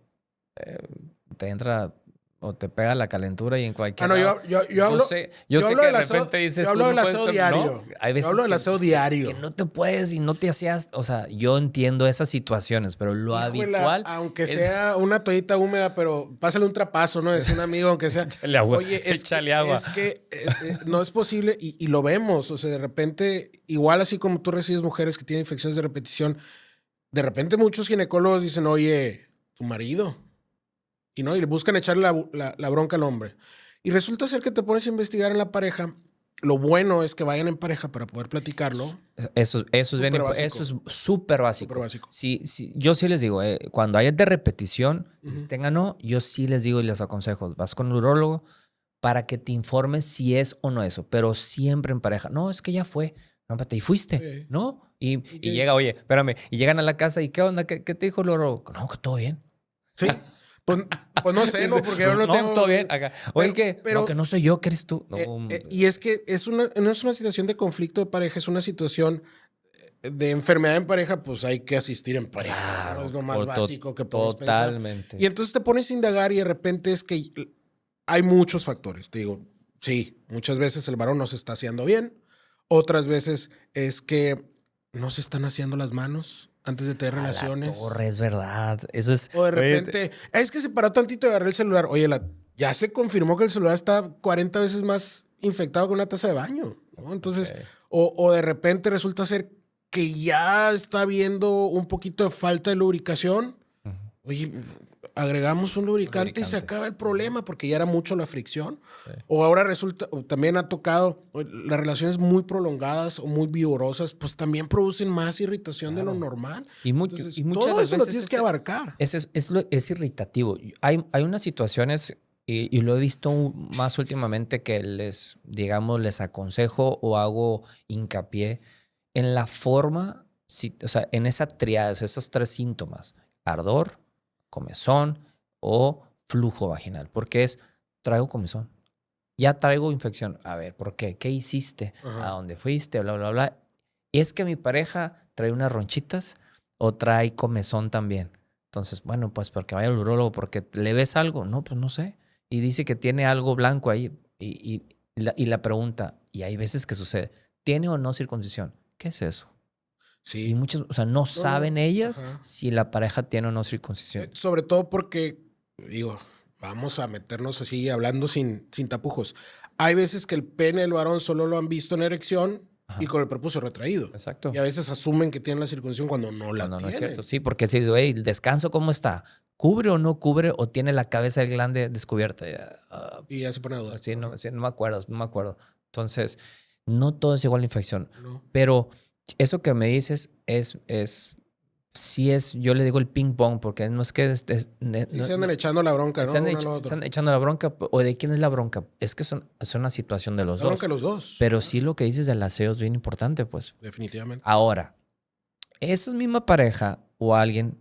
Te entra o te pega la calentura y en cualquier yo hablo sé que de repente dices yo hablo del aseo diario. ¿no? Hay veces yo hablo del aseo diario. Que no te puedes y no te hacías, o sea, yo entiendo esas situaciones, pero lo habitual aunque sea una toallita húmeda, pero pásale un trapazo, ¿no? Es un amigo, aunque sea. Échale agua. Oye, échale agua. Es que no es posible y lo vemos, o sea, de repente, igual así como tú recibes mujeres que tienen infecciones de repetición, de repente muchos ginecólogos dicen, oye, tu marido. Y le buscan echarle la bronca al hombre. Y resulta ser que te pones a investigar en la pareja lo bueno es que vayan en pareja para poder platicarlo. Eso es bien, Súper básico. eso es súper básico. Súper básico. Sí, yo sí les digo, cuando hay de repetición, Ujú. tengan no, yo sí les digo y les aconsejo, vas con un urólogo para que te informes si es o no eso, pero siempre en pareja. No, es que ya fue. No, espérate, ¿y fuiste? Sí. ¿No? Y qué? llega, oye, espérame, y llegan a la casa y ¿qué onda? ¿Qué te dijo el urólogo? No, que todo bien. Sí. Pues no sé, ¿no? Porque yo no tengo... todo bien. Acá. Oye, pero, no, que no soy yo, que eres tú. No, y es que no es una situación de conflicto de pareja, es una situación de enfermedad en pareja, pues hay que asistir en pareja. claro, ¿no? Es lo más básico que podemos totalmente. pensar. Y entonces te pones a indagar y de repente es que hay muchos factores. Te digo, sí, muchas veces el varón no se está haciendo bien. Otras veces es que no se están haciendo las manos antes de tener relaciones. La torre, es verdad. Eso es. O de repente, es que se paró tantito y agarré el celular. Oye, ya se confirmó que el celular está 40 veces más infectado que una taza de baño, ¿no? Entonces, Okay. o de repente resulta ser que ya está habiendo un poquito de falta de lubricación. Oye, agregamos un lubricante y se acaba el problema porque ya era mucho la fricción. Sí. O ahora resulta, o también ha tocado, las relaciones muy prolongadas o muy vigorosas, pues también producen más irritación de lo normal. Entonces, y muchas todo eso lo tienes que abarcar. Es irritativo. Hay unas situaciones, y lo he visto más últimamente, que les aconsejo o hago hincapié en la forma, o sea, en esa triada, esos 3 síntomas: ardor, comezón o flujo vaginal. Porque traigo comezón, ya traigo infección. A ver, ¿por qué? ¿Qué hiciste? Ajá. ¿A dónde fuiste? Bla, bla, bla. Y es que mi pareja trae unas ronchitas o trae comezón también. Entonces, bueno, pues porque vaya al urólogo, porque le ves algo. No, pues no sé. Y dice que tiene algo blanco ahí. Y la pregunta, y hay veces que sucede, ¿tiene o no circuncisión? ¿Qué es eso? Sí. Y muchas, o sea, no saben ellas si la pareja tiene o no circuncisión. Sobre todo porque, digo, vamos a meternos así hablando sin tapujos. Hay veces que el pene del varón solo lo han visto en erección y con el prepucio retraído. Exacto. Y a veces asumen que tienen la circuncisión cuando no la tienen. No es cierto. Sí, porque si dice, ¿el descanso cómo está? ¿Cubre o no cubre o tiene la cabeza del glande descubierta? Y ya se pone a dudar. Sí, no me acuerdo. Entonces, no todo es igual a infección. No. Pero eso que me dices sí es, yo le digo el ping pong, porque no es que... se andan echando la bronca, ¿no? Se están echando la bronca, o ¿de quién es la bronca? Es que es una situación de los dos. La bronca de los dos. Pero sí lo que dices del aseo es bien importante, pues. Definitivamente. Ahora, esa misma pareja o alguien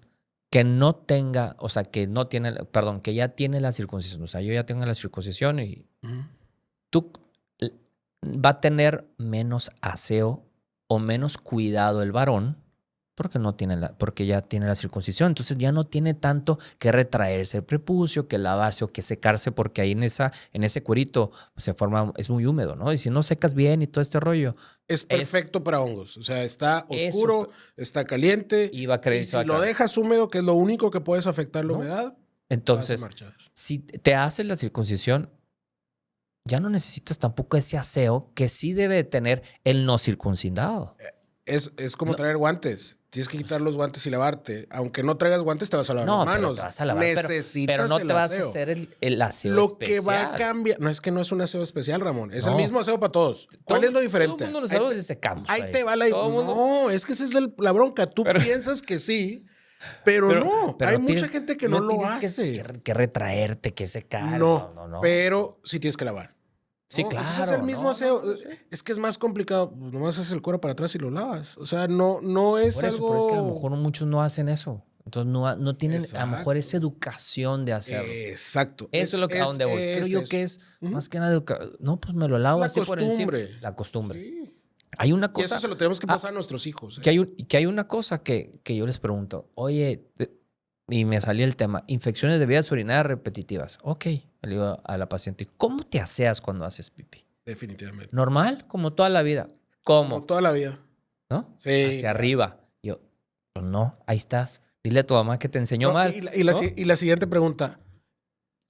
que no tenga, o sea, que no tiene, perdón, que ya tiene la circuncisión, o sea, yo ya tengo la circuncisión y tú va a tener menos aseo o menos cuidado el varón porque ya tiene la circuncisión. Entonces ya no tiene tanto que retraerse el prepucio, que lavarse o que secarse, porque ahí en ese cuerito es muy húmedo, ¿no? Y si no secas bien y todo este rollo. Es perfecto para hongos. O sea, está oscuro, está caliente. Y si lo dejas húmedo, que es lo único que puedes afectar la humedad, entonces, si te haces la circuncisión, ya no necesitas tampoco ese aseo que sí debe tener el no circuncidado. Es como traer guantes. Tienes que quitar los guantes y lavarte. Aunque no traigas guantes, te vas a lavar las manos. Te vas a lavar, necesitas pero no te vas aseo. a hacer el aseo lo especial. Que va a cambiar... No, es que no es un aseo especial, Ramón. Es el mismo aseo para todos. ¿Cuál es lo diferente? Todo el mundo lo sabe y secamos. Ahí te va la... No, es que esa es la bronca. Tú piensas que sí, pero no. Hay mucha gente que no lo hace. Que retraerte, que secar. No, pero sí tienes que lavar. Sí, claro. Entonces es el mismo aseo. Es que es más complicado. Nomás haces el cuero para atrás y lo lavas. O sea, no es por eso, algo... Pero es que a lo mejor muchos no hacen eso. Entonces no tienen a lo mejor esa educación de hacerlo. Exacto. Eso es lo que a donde voy. Creo yo que es más que nada no, pues me lo lavo así por encima. La costumbre. Sí. Hay una cosa... Y eso se lo tenemos que pasar a nuestros hijos. Que hay una cosa que yo les pregunto. Oye... Y me salió el tema, infecciones de vías urinarias repetitivas. Ok, le digo a la paciente, ¿cómo te aseas cuando haces pipí? Definitivamente. ¿Normal? Como toda la vida. ¿Cómo? Como toda la vida. ¿No? Sí. Hacia arriba. Yo, pues no, ahí estás. Dile a tu mamá que te enseñó mal. Y la siguiente pregunta.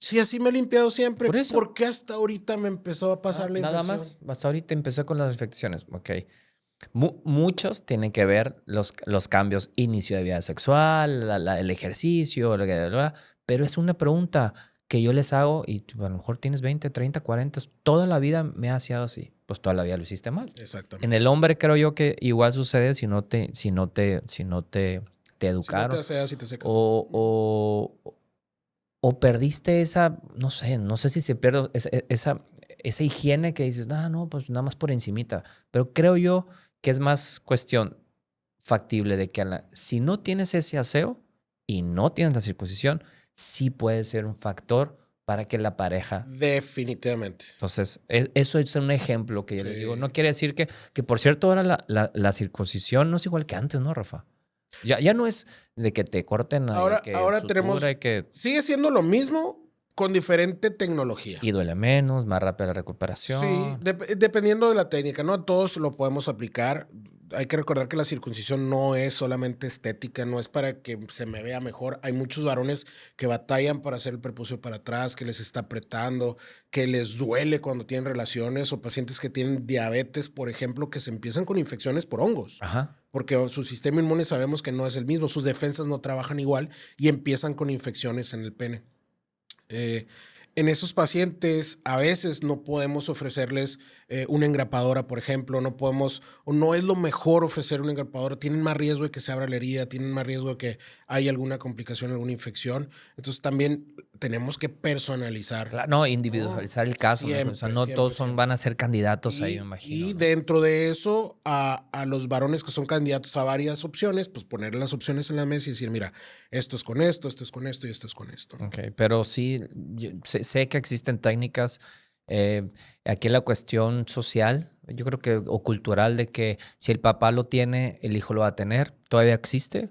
Si así me he limpiado siempre, ¿por qué hasta ahorita me empezó a pasar la infección? Nada más, hasta ahorita empecé con las infecciones. Ok. Muchos tienen que ver los cambios, inicio de vida sexual, el ejercicio, pero es una pregunta que yo les hago y a lo mejor tienes 20, 30, 40, toda la vida me ha sido así. pues toda la vida lo hiciste mal. Exactamente. En el hombre creo yo que igual sucede si no te educaron. Si no te aseas, si te secas. O perdiste esa, no sé si se pierde esa higiene que dices, no, pues nada más por encimita. Pero creo yo que es más cuestión factible de que si no tienes ese aseo y no tienes la circuncisión, sí puede ser un factor para que la pareja... Definitivamente. Entonces, eso es un ejemplo que yo les digo. Sí. No quiere decir que por cierto, ahora la circuncisión no es igual que antes, ¿no, Rafa? Ya no es de que te corten Ahora tenemos... que Sigue siendo lo mismo con diferente tecnología. y duele menos, más rápida la recuperación. Sí, dependiendo de la técnica, no a todos lo podemos aplicar. Hay que recordar que la circuncisión no es solamente estética, no es para que se me vea mejor. Hay muchos varones que batallan para hacer el prepucio para atrás, que les está apretando, que les duele cuando tienen relaciones, o pacientes que tienen diabetes, por ejemplo, que se empiezan con infecciones por hongos. Ajá. Porque su sistema inmune sabemos que no es el mismo, sus defensas no trabajan igual y empiezan con infecciones en el pene. En esos pacientes a veces no podemos ofrecerles una engrapadora, por ejemplo, no es lo mejor ofrecer una engrapadora, tienen más riesgo de que se abra la herida, tienen más riesgo de que haya alguna complicación, alguna infección. Entonces también tenemos que personalizar. Claro, no, individualizar el caso. Siempre, o sea, no todos van a ser candidatos ahí, me imagino. Y dentro de eso, a los varones que son candidatos a varias opciones, pues poner las opciones en la mesa y decir, mira, esto es con esto es con esto y esto es con esto. Ok, pero sí, sé que existen técnicas. Aquí la cuestión social, yo creo que, o cultural, de que si el papá lo tiene, el hijo lo va a tener, ¿todavía existe?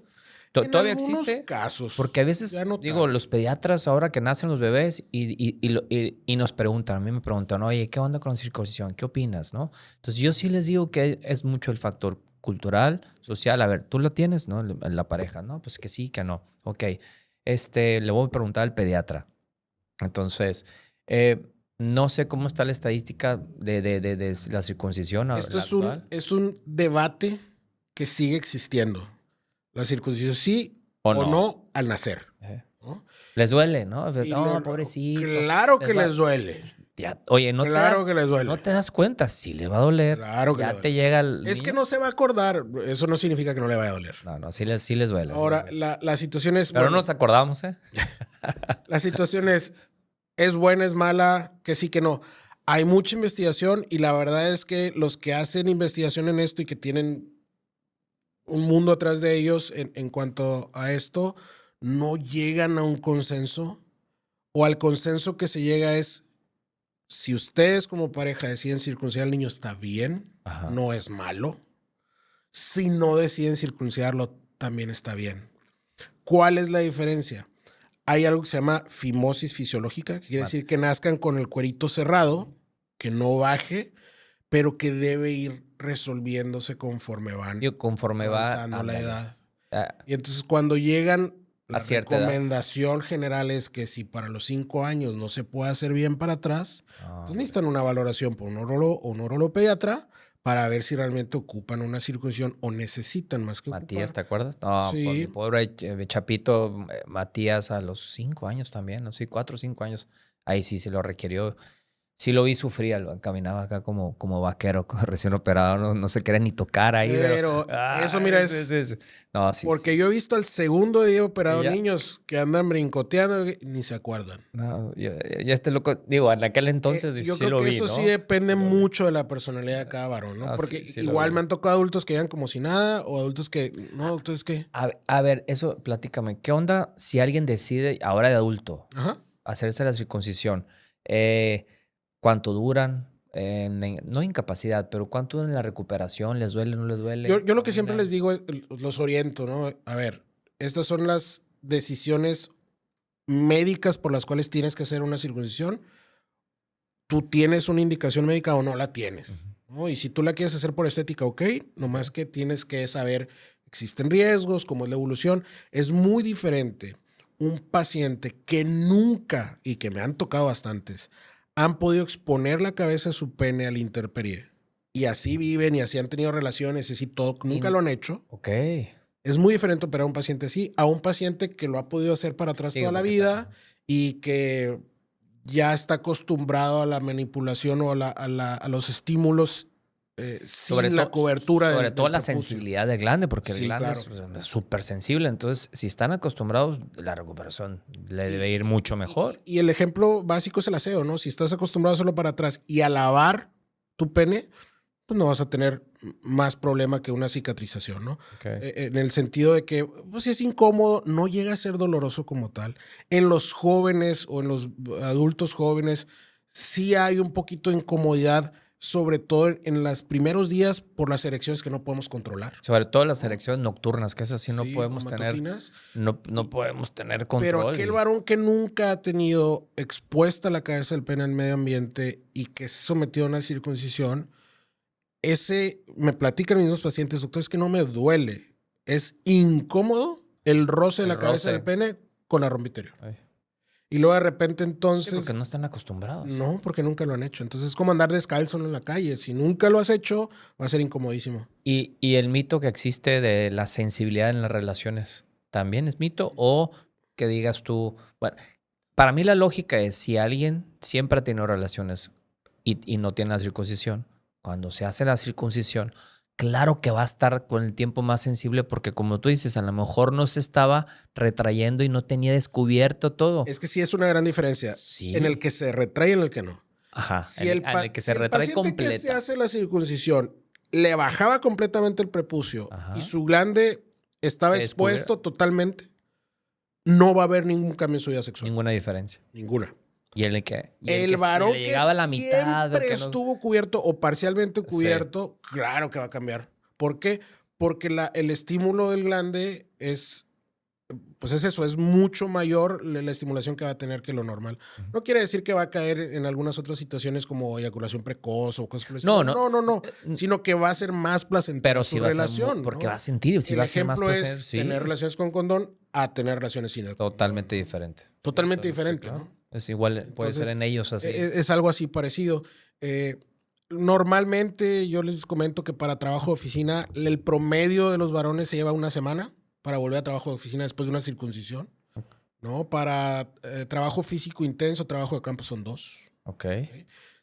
¿Todavía existe? En algunos casos. Porque a veces, ya no digo, tanto. los pediatras ahora que nacen los bebés y nos preguntan, a mí me preguntan, oye, ¿qué onda con la circuncisión? ¿Qué opinas? ¿No? Entonces yo sí les digo que es mucho el factor cultural, social. A ver, tú lo tienes, ¿no? La pareja, ¿no? Pues que sí, que no. Ok. Le voy a preguntar al pediatra. Entonces, no sé cómo está la estadística de la circuncisión. Esto actual. es un debate que sigue existiendo. La circuncisión sí o no al nacer. ¿No? Les duele, ¿no? No, pobrecito. Claro que les duele. Oye, que les duele. No te das cuenta, sí le va a doler. Claro que ya le duele. te llega el Es niño. que no se va a acordar. Eso no significa que no le vaya a doler. No, sí les duele. Ahora, la situación es... Pero no nos acordamos, ¿eh? La situación es buena, es mala, que sí, que no. Hay mucha investigación y la verdad es que los que hacen investigación en esto y que tienen un mundo atrás de ellos en cuanto a esto, no llegan a un consenso, o al consenso que se llega es, si ustedes como pareja deciden circuncidar al niño, está bien, Ajá. no es malo. Si no deciden circuncidarlo, también está bien. ¿Cuál es la diferencia? Hay algo que se llama fimosis fisiológica, que quiere decir que nazcan con el cuerito cerrado, que no baje, pero que debe ir resolviéndose conforme van avanzando la edad. Y entonces cuando llegan, la recomendación general es que si para los 5 años no se puede hacer bien para atrás, pues necesitan una valoración por un urolopediatra para ver si realmente ocupan una circuncisión o necesitan más que Matías, ocupar. ¿te acuerdas? No, Sí. pues mi pobre Chapito Matías a los 5 años también, no sé, 4 o 5 años. Ahí sí se lo requirió. Sí lo vi sufrir, caminaba acá como vaquero, recién operado, no se quería ni tocar ahí. Pero eso, mira, No, sí, porque yo he visto al segundo día operado niños que andan brincoteando y ni se acuerdan. No, ya este loco, digo, en aquel entonces yo sí creo lo que vi, eso ¿no? sí depende mucho de la personalidad de cada varón, ¿no? Porque sí igual me han tocado adultos que llegan como si nada o adultos que, no, entonces, ¿qué? A ver, eso, platícame, ¿qué onda si alguien decide, ahora de adulto, hacerse la circuncisión? ¿Cuánto duran? No incapacidad, pero ¿cuánto duran en la recuperación? ¿Les duele, no les duele? Yo lo que siempre les digo es, los oriento, ¿no? A ver, estas son las decisiones médicas por las cuales tienes que hacer una circuncisión. Tú tienes una indicación médica o no la tienes, ¿no? Y si tú la quieres hacer por estética, ok, nomás que tienes que saber, existen riesgos, cómo es la evolución. Es muy diferente un paciente que nunca, y que me han tocado bastantes, han podido exponer la cabeza de su pene a la intemperie. Y así viven y así han tenido relaciones y así todo. Nunca lo han hecho. Ok. Es muy diferente operar a un paciente así a un paciente que lo ha podido hacer para atrás toda la vida y que ya está acostumbrado a la manipulación o a los estímulos sin la cobertura sobre todo del la prepucio. sensibilidad del glande, porque el Sí, glande claro. es súper sensible. Entonces, si están acostumbrados, la recuperación le debe ir mucho mejor. Y el ejemplo básico es el aseo, ¿no? Si estás acostumbrado a hacerlo para atrás y a lavar tu pene, pues no vas a tener más problema que una cicatrización, ¿no? Okay. En el sentido de que, pues si es incómodo, no llega a ser doloroso como tal. En los jóvenes o en los adultos jóvenes, sí hay un poquito de incomodidad, sobre todo en los primeros días por las erecciones que no podemos controlar. Sobre todo las erecciones nocturnas, que esas sí no Sí, podemos o tener, matutinas. no podemos tener Pero control. aquel varón que nunca ha tenido expuesta la cabeza del pene en medio ambiente y que es sometido a una circuncisión, ese, me platican mis mismos pacientes, doctor, es que no me duele. Es incómodo el roce de El la cabeza roce. del pene con la rompa interior. Ay. Y luego de repente Sí, entonces... porque no están acostumbrados. No, porque nunca lo han hecho. Entonces es como andar descalzo en la calle. Si nunca lo has hecho, va a ser incomodísimo. Y el mito que existe de la sensibilidad en las relaciones, ¿también es mito? O que digas tú, bueno, para mí la lógica es si alguien siempre ha tenido relaciones y no tiene la circuncisión, cuando se hace la circuncisión, claro que va a estar con el tiempo más sensible porque como tú dices, a lo mejor no se estaba retrayendo y no tenía descubierto todo. Es que sí es una gran diferencia. Sí. En el que se retrae y en el que no. Ajá, Si en el que se retrae paciente que se completa. hace la circuncisión le bajaba completamente el prepucio Ajá. y su glande estaba Se expuesto totalmente, no va a haber ningún cambio en su vida sexual. Ninguna diferencia. Ninguna. Y el que El varón le que llegaba a la mitad, siempre que no, estuvo cubierto o parcialmente cubierto, claro que va a cambiar. ¿Por qué? Porque el estímulo del glande es, pues es eso, es mucho mayor la estimulación que va a tener que lo normal. No quiere decir que va a caer en algunas otras situaciones como eyaculación precoz o cosas por el estilo. No. Sino que va a ser más placentera pero su sí va relación. a ser, porque ¿no? va a sentir, si el va a ser más ejemplo placer, es sí. tener relaciones con condón a tener relaciones sin el Totalmente condón, ¿no? diferente. Totalmente Sí, diferente, claro. ¿no? Es igual, puede Entonces, ser en ellos así. Es algo así parecido. Normalmente yo les comento que para trabajo de oficina el promedio de los varones se lleva una semana para volver a trabajo de oficina después de una circuncisión, ¿no? Para trabajo físico intenso, trabajo de campo son 2. Ok.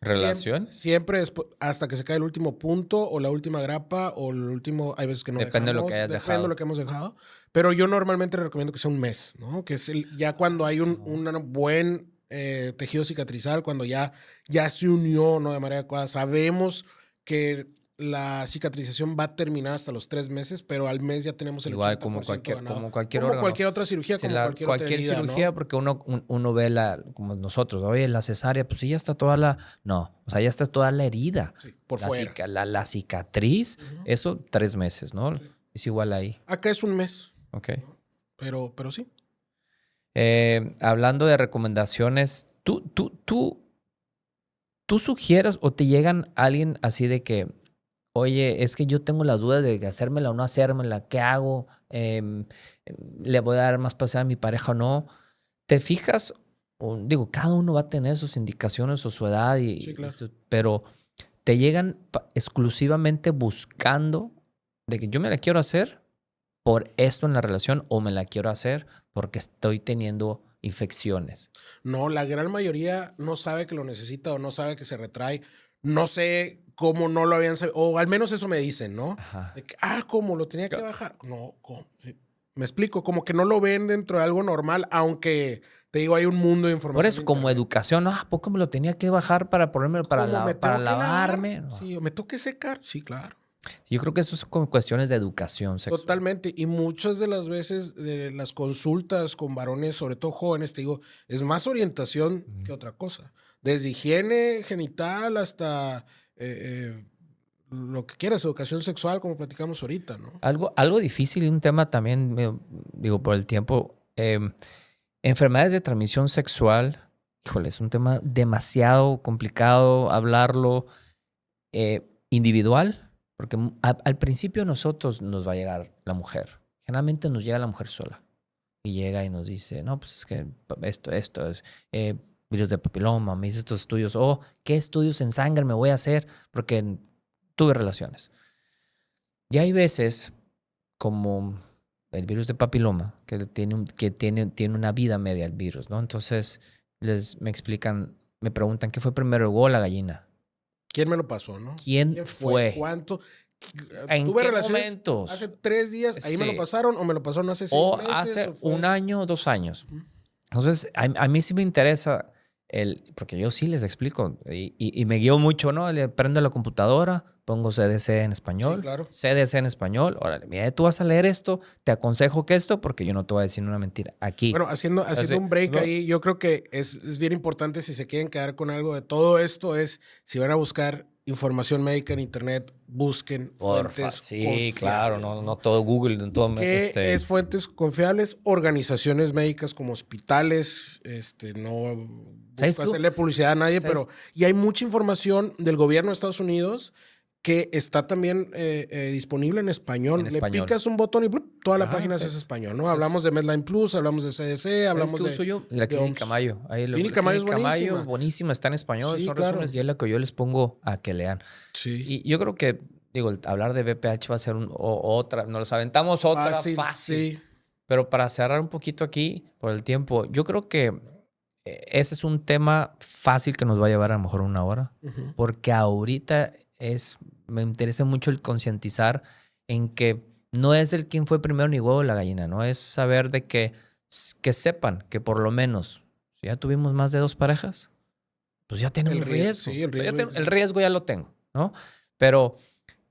¿Relaciones? Siempre después, hasta que se cae el último punto o la última grapa o el último, hay veces que no Depende dejamos, de lo que hayas depende dejado. de lo que hemos dejado, pero yo normalmente le recomiendo que sea un mes, ¿no? Que es ya cuando hay un buen tejido cicatrizal, cuando ya se unió, ¿no? De manera adecuada. Sabemos que la cicatrización va a terminar hasta los 3 meses, pero al mes ya tenemos el Igual 80% ganado. como cualquier como órgano. cualquier otra cirugía, Si como cualquier otra herida, cirugía, ¿no? porque uno ve como nosotros, oye, la cesárea, pues sí, ya está toda no, o sea, ya está toda la herida. Sí, por fuera. La cicatriz, eso 3 meses, ¿no? Sí. Es igual ahí. Acá es un mes. Ok. Pero sí. Hablando de recomendaciones, ¿tú sugieres o te llegan alguien así de que, oye, es que yo tengo las dudas de hacérmela o no hacérmela, ¿qué hago? ¿Le voy a dar más placer a mi pareja o no? ¿Te fijas? Digo, cada uno va a tener sus indicaciones o su edad, Sí, claro. pero te llegan exclusivamente buscando de que yo me la quiero hacer por esto en la relación o me la quiero hacer porque estoy teniendo infecciones. No, la gran mayoría no sabe que lo necesita o no sabe que se retrae. No sé cómo no lo habían sabido, o al menos eso me dicen, ¿no? Ajá. De que, ¿cómo? ¿Lo tenía que bajar? No, ¿cómo? Sí. Me explico, como que no lo ven dentro de algo normal, aunque te digo, hay un mundo de información. Por eso, como educación, ¿no? ¿A poco me lo tenía que bajar para ponerme, para lavarme? No. Sí, ¿me tengo que secar? Sí, claro. Yo creo que eso es como cuestiones de educación sexual. Totalmente. Y muchas de las veces de las consultas con varones, sobre todo jóvenes, te digo, es más orientación que otra cosa. Desde higiene genital hasta lo que quieras, educación sexual, como platicamos ahorita, ¿no? Algo difícil y un tema también, digo, por el tiempo. Enfermedades de transmisión sexual, híjole, es un tema demasiado complicado hablarlo individual. Porque al principio nosotros nos va a llegar la mujer. Generalmente nos llega la mujer sola. Y llega y nos dice, no, pues es que esto es virus de papiloma, me hice estos estudios. ¿Qué estudios en sangre me voy a hacer? Porque tuve relaciones. Y hay veces, como el virus de papiloma, que tiene una vida media el virus, ¿no? Entonces, me explican, me preguntan, ¿qué fue primero, el huevo o la gallina? ¿Quién me lo pasó, no? ¿Quién fue? ¿Cuánto? ¿En ¿Tuve qué relaciones momentos? hace 3 días? ¿Ahí me lo Sí. pasaron o me lo pasaron hace 6 O meses? hace ¿O fue? 1 año o 2 años. Ujú. Entonces, a mí sí me interesa porque yo sí les explico y me guío mucho, ¿no? Le prendo la computadora, pongo CDC en Sí, español, claro. CDC en español. Órale, mira, tú vas a leer esto, te aconsejo que esto, porque yo no te voy a decir una mentira. Aquí. Bueno, haciendo un break ¿no? ahí, yo creo que es bien importante si se quieren quedar con algo de todo esto, es si van a buscar información médica en internet, busquen Porfa, fuentes sí, claro, confiables, no todo Google, no todo, ¿Qué es fuentes confiables? Organizaciones médicas como hospitales, no ¿sabes busco qué? hacerle publicidad a nadie, ¿Sabes? pero y hay mucha información del gobierno de Estados Unidos que está también disponible en español. En Le español. picas un botón y ¡plup! Toda la Ajá, página se hace exacto. español, ¿no? Hablamos de Medline Plus, hablamos de CDC, ¿Sabes hablamos qué uso yo? La de Clínica OMS. Mayo. Ahí la Clínica Mayo es Clínica Mayo, buenísima. buenísima, está en español, Sí, son claro. resúmenes y es lo que yo les pongo a que lean. Sí. Y yo creo que, digo, hablar de BPH va a ser otra, nos los aventamos otra fácil. Sí. Pero para cerrar un poquito aquí por el tiempo, yo creo que ese es un tema fácil que nos va a llevar a lo mejor 1 hora, Ujú. porque ahorita me interesa mucho el concientizar en que no es el quién fue primero ni huevo o la gallina, ¿no? Es saber de que sepan que por lo menos, si ya tuvimos más de 2 parejas, pues ya tenemos riesgo. Sí, el O sea, riesgo. el riesgo ya lo tengo, ¿no? Pero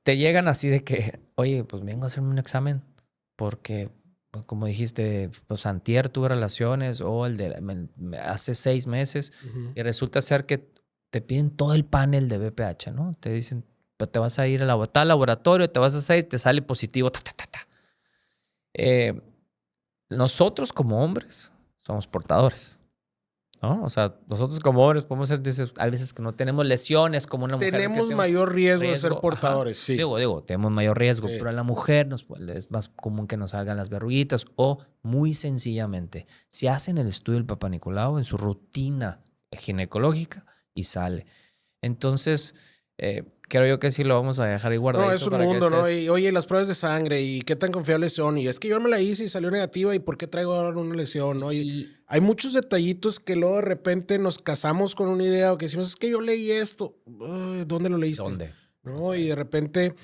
te llegan así de que, oye, pues vengo a hacerme un examen porque, como dijiste, pues antier tuve relaciones o hace 6 meses Ujú. y resulta ser que te piden todo el panel de BPH, ¿no? Te dicen, pues te vas a ir al laboratorio, te vas a hacer y te sale positivo, nosotros como hombres somos portadores, ¿no? O sea, nosotros como hombres podemos ser, hay veces que no tenemos lesiones como una mujer. Tenemos mayor riesgo de ser portadores, ajá. sí. Digo, tenemos mayor riesgo, Sí. pero a la mujer es más común que nos salgan las verruguitas o muy sencillamente, si hacen el estudio del Papá Nicolau en su rutina ginecológica y sale. Entonces, creo yo que sí lo vamos a dejar ahí guardadito. No, es un mundo, ¿no? Y oye, las pruebas de sangre y qué tan confiables son. Y es que yo me la hice y salió negativa y ¿por qué traigo ahora una lesión, no? Y hay muchos detallitos que luego de repente nos casamos con una idea o que decimos, es que yo leí esto. ¿Dónde lo leíste? ¿Dónde? ¿No? Y de repente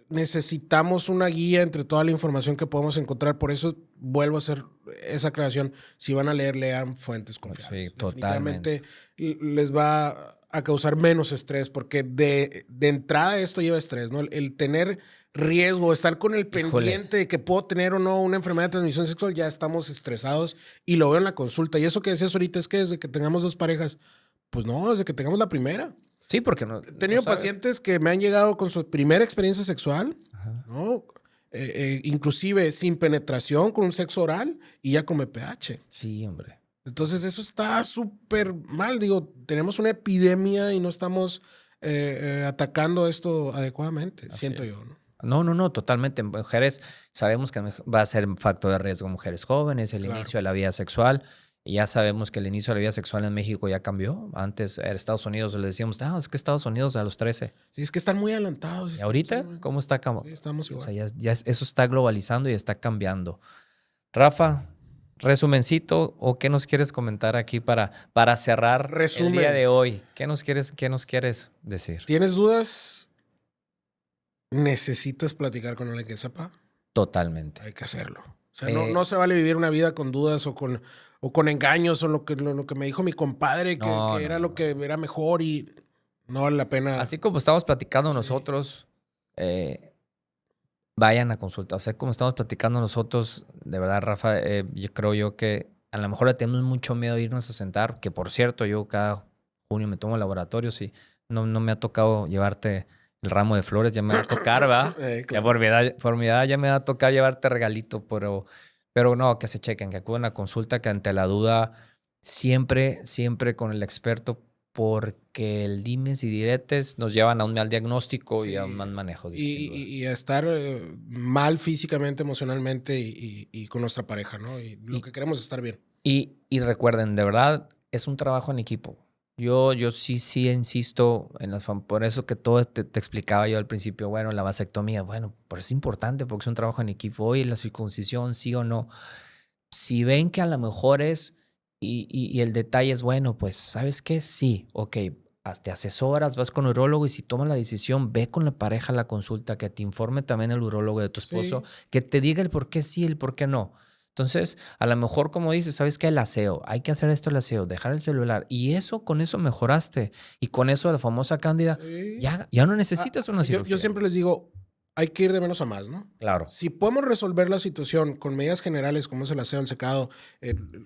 necesitamos una guía entre toda la información que podemos encontrar. Por eso vuelvo a hacer esa aclaración. Si van a leer, lean fuentes confiables. Sí, totalmente. Definitivamente les va a causar menos estrés porque de entrada esto lleva estrés, ¿no? El tener riesgo, estar con el pendiente de que puedo tener o no una enfermedad de transmisión sexual, ya estamos estresados y lo veo en la consulta. Y eso que decías ahorita es que desde que tengamos 2 parejas, pues no, desde que tengamos la primera. Sí, porque no. He tenido pacientes que me han llegado con su primera experiencia sexual, ¿no? Inclusive sin penetración, con un sexo oral y ya con BPH. Sí, hombre. Entonces eso está súper mal. Digo, tenemos una epidemia y no estamos atacando esto adecuadamente, Así siento es. yo, ¿no? No, totalmente. Mujeres, sabemos que va a ser un factor de riesgo. Mujeres jóvenes, el Claro. inicio de la vida sexual. Y ya sabemos que el inicio de la vida sexual en México ya cambió. Antes, en Estados Unidos le decíamos, es que Estados Unidos a los 13. Sí, es que están muy adelantados. ¿Y ahorita cómo está? Sí, estamos igual. O sea, ya eso está globalizando y está cambiando. Rafa, resumencito, ¿o qué nos quieres comentar aquí para cerrar el día de hoy? ¿Qué nos quieres decir? ¿Tienes dudas? ¿Necesitas platicar con alguien que sepa? Totalmente. Hay que hacerlo. O sea, no se vale vivir una vida con dudas o con engaños o lo que me dijo mi compadre que era lo que era mejor y no vale la pena. Así como estamos platicando nosotros, vayan a consultar. O sea, como estamos platicando nosotros, de verdad, Rafa, yo creo que a lo mejor le tenemos mucho miedo de irnos a sentar, que por cierto, yo cada junio me tomo laboratorios y no me ha tocado llevarte el ramo de flores, ya me va a tocar, ¿verdad? Claro. Ya por mi edad ya me va a tocar llevarte regalito, pero no, que se chequen, que acudan a consulta, que ante la duda siempre con el experto, porque el dimes y diretes nos llevan a un mal diagnóstico y a un mal manejo. Y a estar mal físicamente, emocionalmente y con nuestra pareja, ¿no? Y lo que queremos es estar bien. Y recuerden, de verdad, es un trabajo en equipo. Yo sí insisto por eso que todo te explicaba yo al principio, bueno, la vasectomía, bueno, pero es importante porque es un trabajo en equipo. Oye, la circuncisión, sí o no. Si ven que a lo mejor es y el detalle es, bueno, pues, ¿sabes qué? Sí, ok, te asesoras, vas con urólogo y si tomas la decisión, ve con la pareja a la consulta, que te informe también el urólogo de tu esposo, Sí. que te diga el por qué sí, el por qué no. Entonces, a lo mejor, como dices, ¿sabes qué? El aseo, hay que hacer esto, el aseo, dejar el celular. Y eso, con eso mejoraste. Y con eso, la famosa cándida, Sí. ya no necesitas una Yo cirugía. siempre les digo, hay que ir de menos a más, ¿no? Claro. Si podemos resolver la situación con medidas generales como es el aseo, el secado,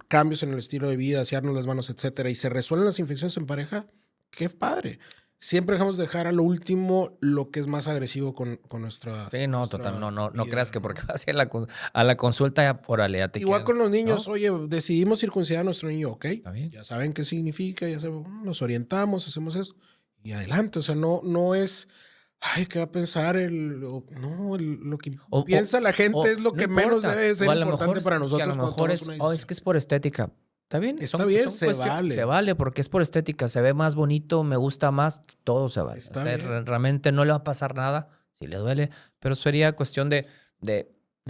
cambios en el estilo de vida, asearnos las manos, etcétera, y se resuelven las infecciones en pareja, qué padre. Siempre dejamos de dejar a lo último lo que es más agresivo con Sí, no, total, no vida, creas que porque ¿no? vas a ir a la consulta, ya, órale, ya te Igual quiero, con los niños, ¿no? oye, decidimos circuncidar a nuestro niño, ok, Está bien. ya saben qué significa, nos orientamos, hacemos eso y adelante. O sea, no es, ay, ¿qué va a pensar lo que O, piensa la gente es lo no que menos importa. debe O ser a lo mejor, importante para que a lo nosotros cuando mejor tomamos es, una oh, es decisión. que es por estética. Está bien, Está bien, se cuestiones. Se vale, vale porque es por estética. Se ve más bonito, me gusta más, todo se vale. O está sea, bien. realmente no le va a pasar nada si le duele, pero sería cuestión de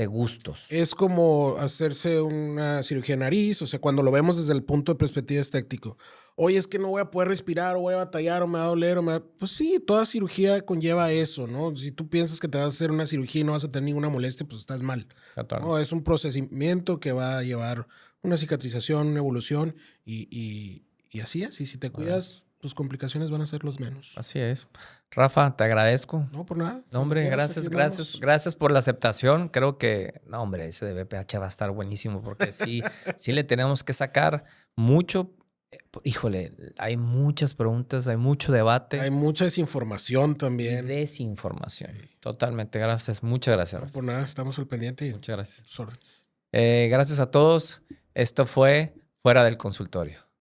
gustos. Es como hacerse una cirugía de nariz, o sea, cuando lo vemos desde el punto de perspectiva estético. Oye, es que no voy a poder respirar, o voy a batallar, o me va a doler, Pues sí, toda cirugía conlleva eso, ¿no? Si tú piensas que te vas a hacer una cirugía y no vas a tener ninguna molestia, pues estás mal, Total. ¿no? Es un procedimiento que va a llevar una cicatrización, una evolución, y así es. Y si te Bueno, cuidas, tus complicaciones van a ser los menos. así es. Rafa, te agradezco. No, por nada. No, Cuando hombre, quieras, aquí andamos. gracias por la aceptación. Creo que, no, hombre, ese de BPH va a estar buenísimo porque sí, sí le tenemos que sacar mucho. Híjole, hay muchas preguntas, hay mucho Hay debate mucha desinformación y también. desinformación. Totalmente, gracias. Muchas gracias, No, Rafa. por nada, estamos al pendiente y Muchas gracias. sus órdenes. Gracias a todos. Esto fue Fuera del Consultorio.